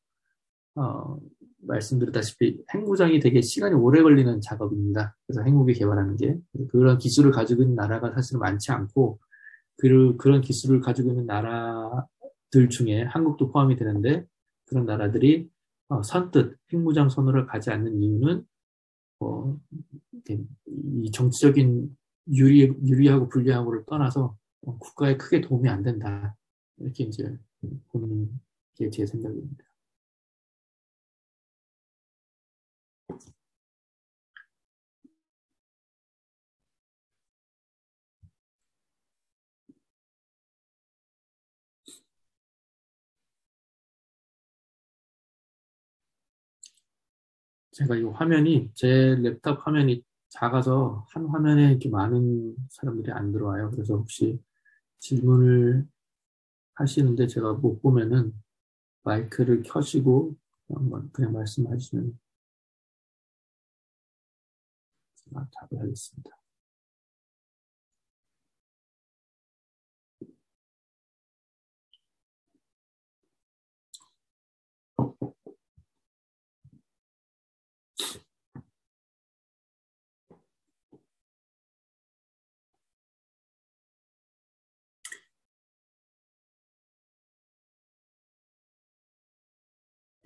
어, 말씀드렸다시피 핵무장이 되게 시간이 오래 걸리는 작업입니다. 그래서 핵무기 개발하는 게 그런 기술을 가지고 있는 나라가 사실은 많지 않고 그런 기술을 가지고 있는 나라들 중에 한국도 포함이 되는데 그런 나라들이 선뜻 핵무장 선언을 가지 않는 이유는 어, 이 정치적인 유리하고 불리하고를 떠나서 국가에 크게 도움이 안 된다. 이렇게 이제 보는 게 제 생각입니다. 제가 이 화면이 제 랩탑 화면이 작아서 한 화면에 이렇게 많은 사람들이 안 들어와요. 그래서 혹시 질문을 하시는데 제가 못 보면은 마이크를 켜시고 그냥 말씀하시면 제가 답을 하겠습니다.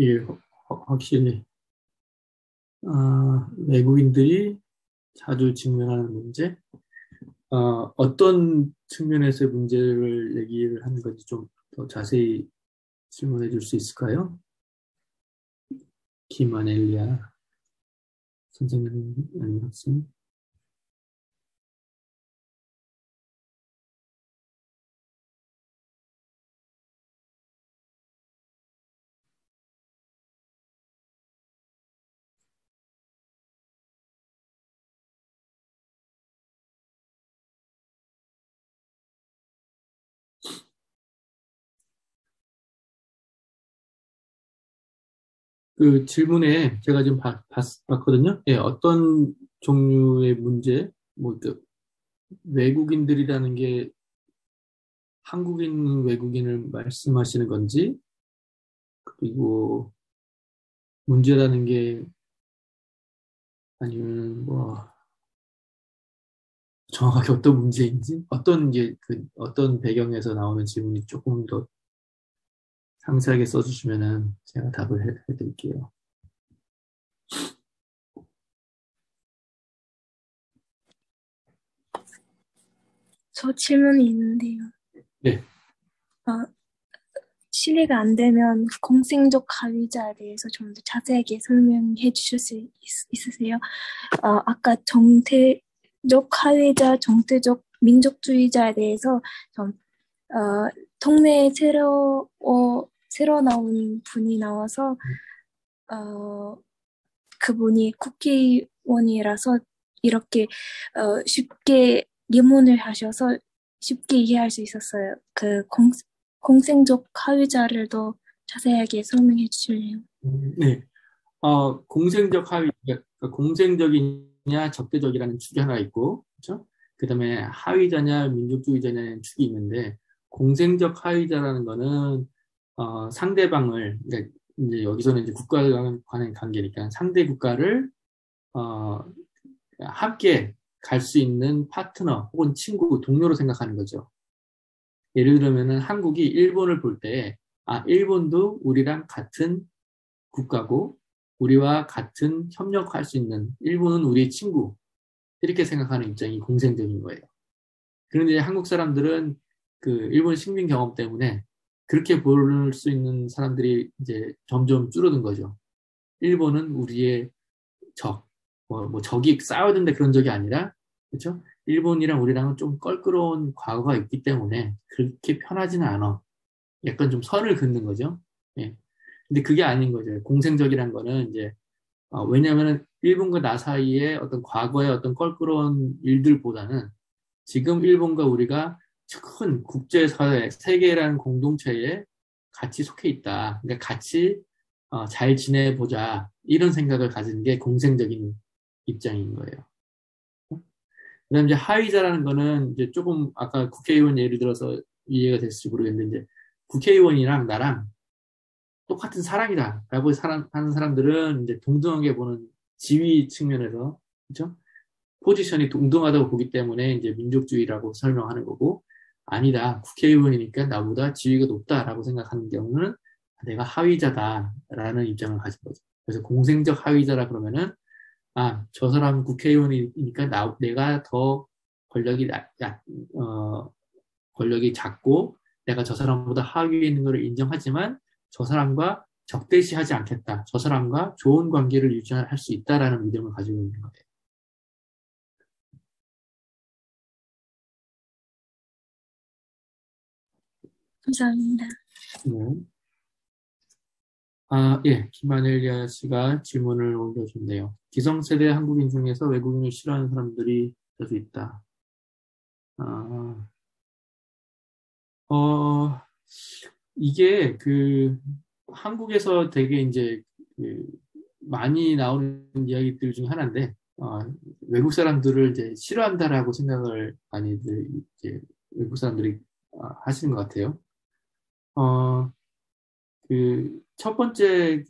예, 확실히 외국인들이 자주 직면하는 문제, 어떤 측면에서의 문제를 얘기를 하는 건지 좀 더 자세히 질문해 줄 수 있을까요? 김아넬리아 선생님 아니면 학생? 그 질문에 제가 지금 봤거든요. 예, 어떤 종류의 문제, 그 외국인들이라는 게 한국인 외국인을 말씀하시는 건지, 그리고 문제라는 게 아니면 뭐 정확하게 어떤 문제인지, 어떤 게 어떤 배경에서 나오는 질문이 조금 더 상세하게 써주시면은 제가 답을 해드릴게요. 저 질문이 있는데요. 네. 실례가 안 되면 공생적 가위자에 대해서 좀 더 자세하게 설명해 주실 수 있으세요? 아까 정태적 가위자, 정태적 민족주의자에 대해서 좀 동네에 새로 나온 분이 나와서 그분이 국회의원이라서 이렇게 쉽게 예문을 하셔서 쉽게 이해할 수 있었어요. 그 공생적 가위자를 더 자세하게 설명해 주실래요? 네. 공생적 하위, 그러니까 공생적이냐 적대적이라는 축이 하나 있고, 그렇죠? 그 다음에 하위자냐 민족주의자냐는 축이 있는데, 공생적 하위자라는 거는 상대방을, 그러니까 이제 여기서는 이제 국가 간의 관계니까 상대 국가를 함께 갈 수 있는 파트너 혹은 친구, 동료로 생각하는 거죠. 예를 들면은 한국이 일본을 볼 때, 일본도 우리랑 같은 국가고 우리와 같은 협력할 수 있는 일본은 우리의 친구 이렇게 생각하는 입장이 공생적인 거예요. 그런데 한국 사람들은 그 일본 식민 경험 때문에 그렇게 볼 수 있는 사람들이 이제 점점 줄어든 거죠. 일본은 우리의 적, 뭐 적이 싸워야 된다 그런 적이 아니라 그렇죠? 일본이랑 우리랑은 좀 껄끄러운 과거가 있기 때문에 그렇게 편하지는 않아. 약간 좀 선을 긋는 거죠. 예. 근데 그게 아닌 거죠. 공생적이란 거는 이제 왜냐하면 일본과 나 사이에 어떤 과거의 어떤 껄끄러운 일들보다는 지금 일본과 우리가 큰 국제사회, 세계라는 공동체에 같이 속해 있다. 그러니까 같이 잘 지내보자. 이런 생각을 가지는 게 공생적인 입장인 거예요. 그다음에 이제 하위자라는 거는 이제 조금 아까 국회의원 예를 들어서 이해가 됐을지 모르겠는데 이제 국회의원이랑 나랑 똑같은 사람이다라고 하는 사람들은 이제 동등하게 보는 지위 측면에서 그렇죠? 포지션이 동등하다고 보기 때문에 이제 민족주의라고 설명하는 거고 아니다. 국회의원이니까 나보다 지위가 높다라고 생각하는 경우는 내가 하위자다라는 입장을 가진 거죠. 그래서 공생적 하위자라 그러면은 저 사람 국회의원이니까 내가 더 권력이 권력이 작고 내가 저 사람보다 하위에 있는 것을 인정하지만 저 사람과 적대시하지 않겠다. 저 사람과 좋은 관계를 유지할 수 있다라는 믿음을 가지고 있는 거예요. 감사합니다. 네. 예, 김한일 씨가 질문을 올려줬네요. 기성세대 한국인 중에서 외국인을 싫어하는 사람들이 수 있다. 이게 한국에서 되게 이제 많이 나오는 이야기들 중에 하나인데, 외국 사람들을 이제 싫어한다라고 생각을 많이들 이제 외국 사람들이 하시는 것 같아요. 첫 번째,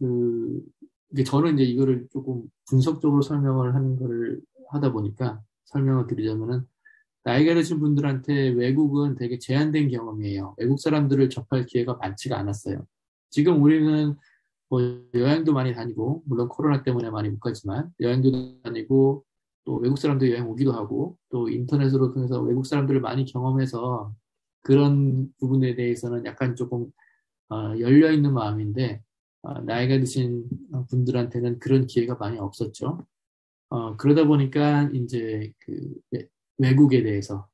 이게 저는 이제 이거를 조금 분석적으로 설명을 하는 거를 하다 보니까 설명을 드리자면은, 나이가 드신 분들한테 외국은 되게 제한된 경험이에요. 외국 사람들을 접할 기회가 많지가 않았어요. 지금 우리는 뭐 여행도 많이 다니고, 물론 코로나 때문에 많이 못 가지만, 여행도 다니고, 또 외국 사람들 여행 오기도 하고, 또 인터넷으로 통해서 외국 사람들을 많이 경험해서 그런 부분에 대해서는 약간 조금 열려있는 마음인데, 나이가 드신 분들한테는 그런 기회가 많이 없었죠. 그러다 보니까 이제 외국에 대해서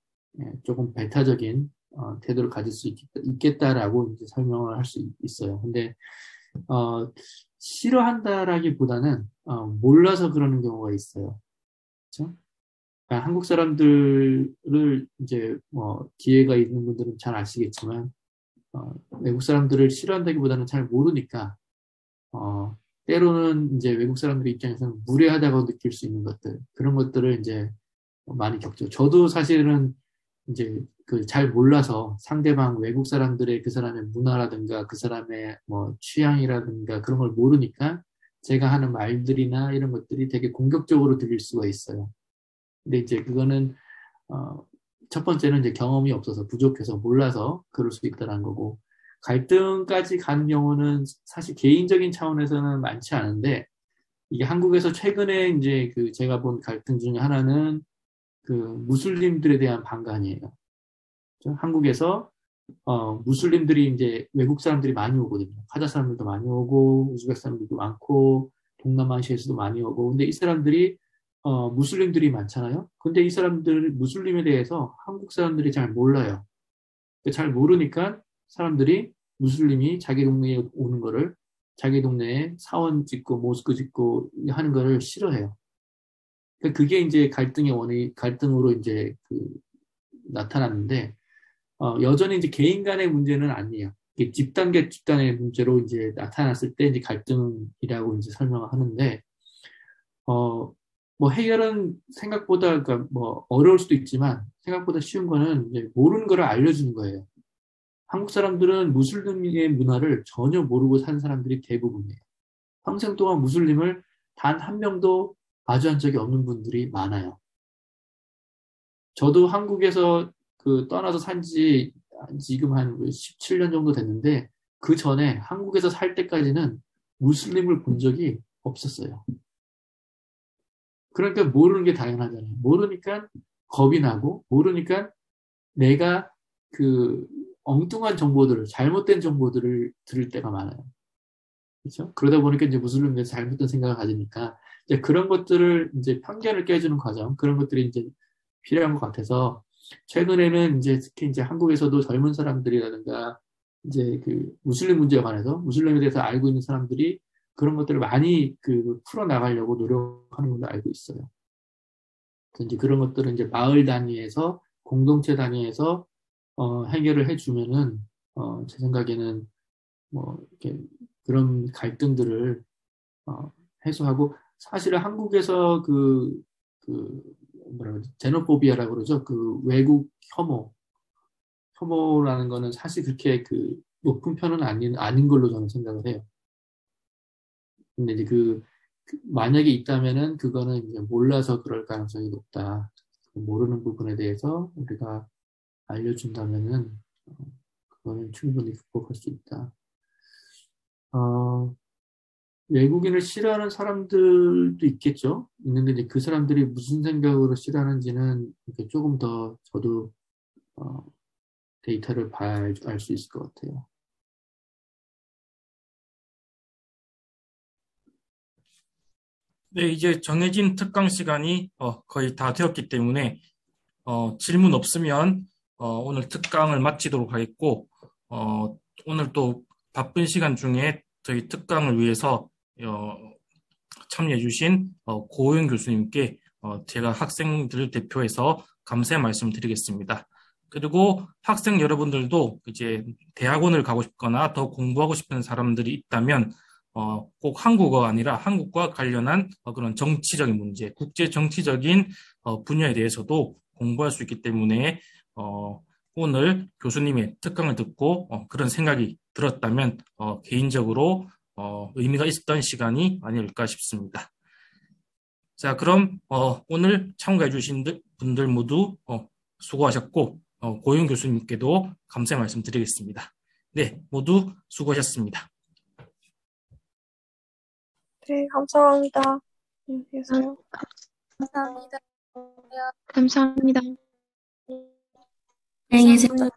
조금 배타적인 태도를 가질 수 있겠다라고 이제 설명을 할 수 있어요. 근데 싫어한다라기보다는 몰라서 그러는 경우가 있어요. 그렇죠? 그러니까 한국 사람들을 이제 기회가 있는 분들은 잘 아시겠지만 외국 사람들을 싫어한다기보다는 잘 모르니까 때로는 이제 외국 사람들 입장에서는 무례하다고 느낄 수 있는 것들 그런 것들을 이제 많이 겪죠. 저도 사실은 이제 잘 몰라서 상대방 외국 사람들의 그 사람의 문화라든가 그 사람의 뭐 취향이라든가 그런 걸 모르니까 제가 하는 말들이나 이런 것들이 되게 공격적으로 들릴 수가 있어요. 근데 이제 그거는 첫 번째는 이제 경험이 없어서 부족해서 몰라서 그럴 수 있다는 거고 갈등까지 가는 경우는 사실 개인적인 차원에서는 많지 않은데 이게 한국에서 최근에 이제 제가 본 갈등 중에 하나는 무슬림들에 대한 반감이에요. 한국에서 무슬림들이 이제 외국 사람들이 많이 오거든요. 카자 사람들도 많이 오고 우즈벡 사람들도 많고 동남아시아에서도 많이 오고 근데 이 사람들이 무슬림들이 많잖아요. 근데 이 사람들 무슬림에 대해서 한국 사람들이 잘 몰라요. 잘 모르니까 사람들이 무슬림이 자기 동네에 오는 거를 자기 동네에 사원 짓고 모스크 짓고 하는 거를 싫어해요. 그게 이제 갈등으로 이제 나타났는데 여전히 이제 개인 간의 문제는 아니에요. 집단의 문제로 이제 나타났을 때 이제 갈등이라고 이제 설명을 하는데 뭐 해결은 생각보다 그러니까 뭐 어려울 수도 있지만 생각보다 쉬운 거는 이제 모르는 거를 알려주는 거예요. 한국 사람들은 무슬림의 문화를 전혀 모르고 산 사람들이 대부분이에요. 평생 동안 무슬림을 단 한 명도 마주한 적이 없는 분들이 많아요. 저도 한국에서 떠나서 산지 지금 한 17년 정도 됐는데 그 전에 한국에서 살 때까지는 무슬림을 본 적이 없었어요. 그러니까 모르는 게 당연하잖아요. 모르니까 겁이 나고 모르니까 내가 엉뚱한 정보들을 잘못된 정보들을 들을 때가 많아요. 그렇죠? 그러다 보니까 이제 무슬림에 잘못된 생각을 가지니까 이제 그런 것들을 이제 편견을 깨주는 과정 그런 것들이 이제 필요한 것 같아서 최근에는 이제 특히 이제 한국에서도 젊은 사람들이라든가 이제 무슬림 문제에 관해서 무슬림에 대해서 알고 있는 사람들이 그런 것들을 많이 풀어 나가려고 노력하는 걸로 알고 있어요. 이제 그런 것들은 이제 마을 단위에서 공동체 단위에서 해결을 해주면은 제 생각에는 뭐 이렇게 그런 갈등들을 해소하고 사실은 한국에서 그 뭐라 그러지? 제노포비아라고 그러죠. 그 외국 혐오라는 거는 사실 그렇게 그 높은 편은 아닌 걸로 저는 생각을 해요. 근데 이제 만약에 있다면은 그거는 이제 몰라서 그럴 가능성이 높다. 모르는 부분에 대해서 우리가 알려준다면은 그거는 충분히 극복할 수 있다. 어, 외국인을 싫어하는 사람들도 있겠죠. 있는데 이제 그 사람들이 무슨 생각으로 싫어하는지는 이렇게 조금 더 저도 어, 데이터를 봐야 알 수 있을 것 같아요. 네, 이제 정해진 특강 시간이 거의 다 되었기 때문에 질문 없으면 오늘 특강을 마치도록 하겠고 어, 오늘 또 바쁜 시간 중에 저희 특강을 위해서 어, 참여해 주신 고은 교수님께 제가 학생들을 대표해서 감사의 말씀 드리겠습니다. 그리고 학생 여러분들도 이제 대학원을 가고 싶거나 더 공부하고 싶은 사람들이 있다면 꼭 한국어가 아니라 한국과 관련한 그런 정치적인 문제, 국제 정치적인 분야에 대해서도 공부할 수 있기 때문에 오늘 교수님의 특강을 듣고 그런 생각이 들었다면 개인적으로 의미가 있었던 시간이 아닐까 싶습니다. 자, 그럼 오늘 참가해 주신 분들 모두 수고하셨고 고용 교수님께도 감사의 말씀 드리겠습니다. 네, 모두 수고하셨습니다. 네, 감사합니다. 안녕히 계세요. 감사합니다. 감사합니다. 안녕히 계세요.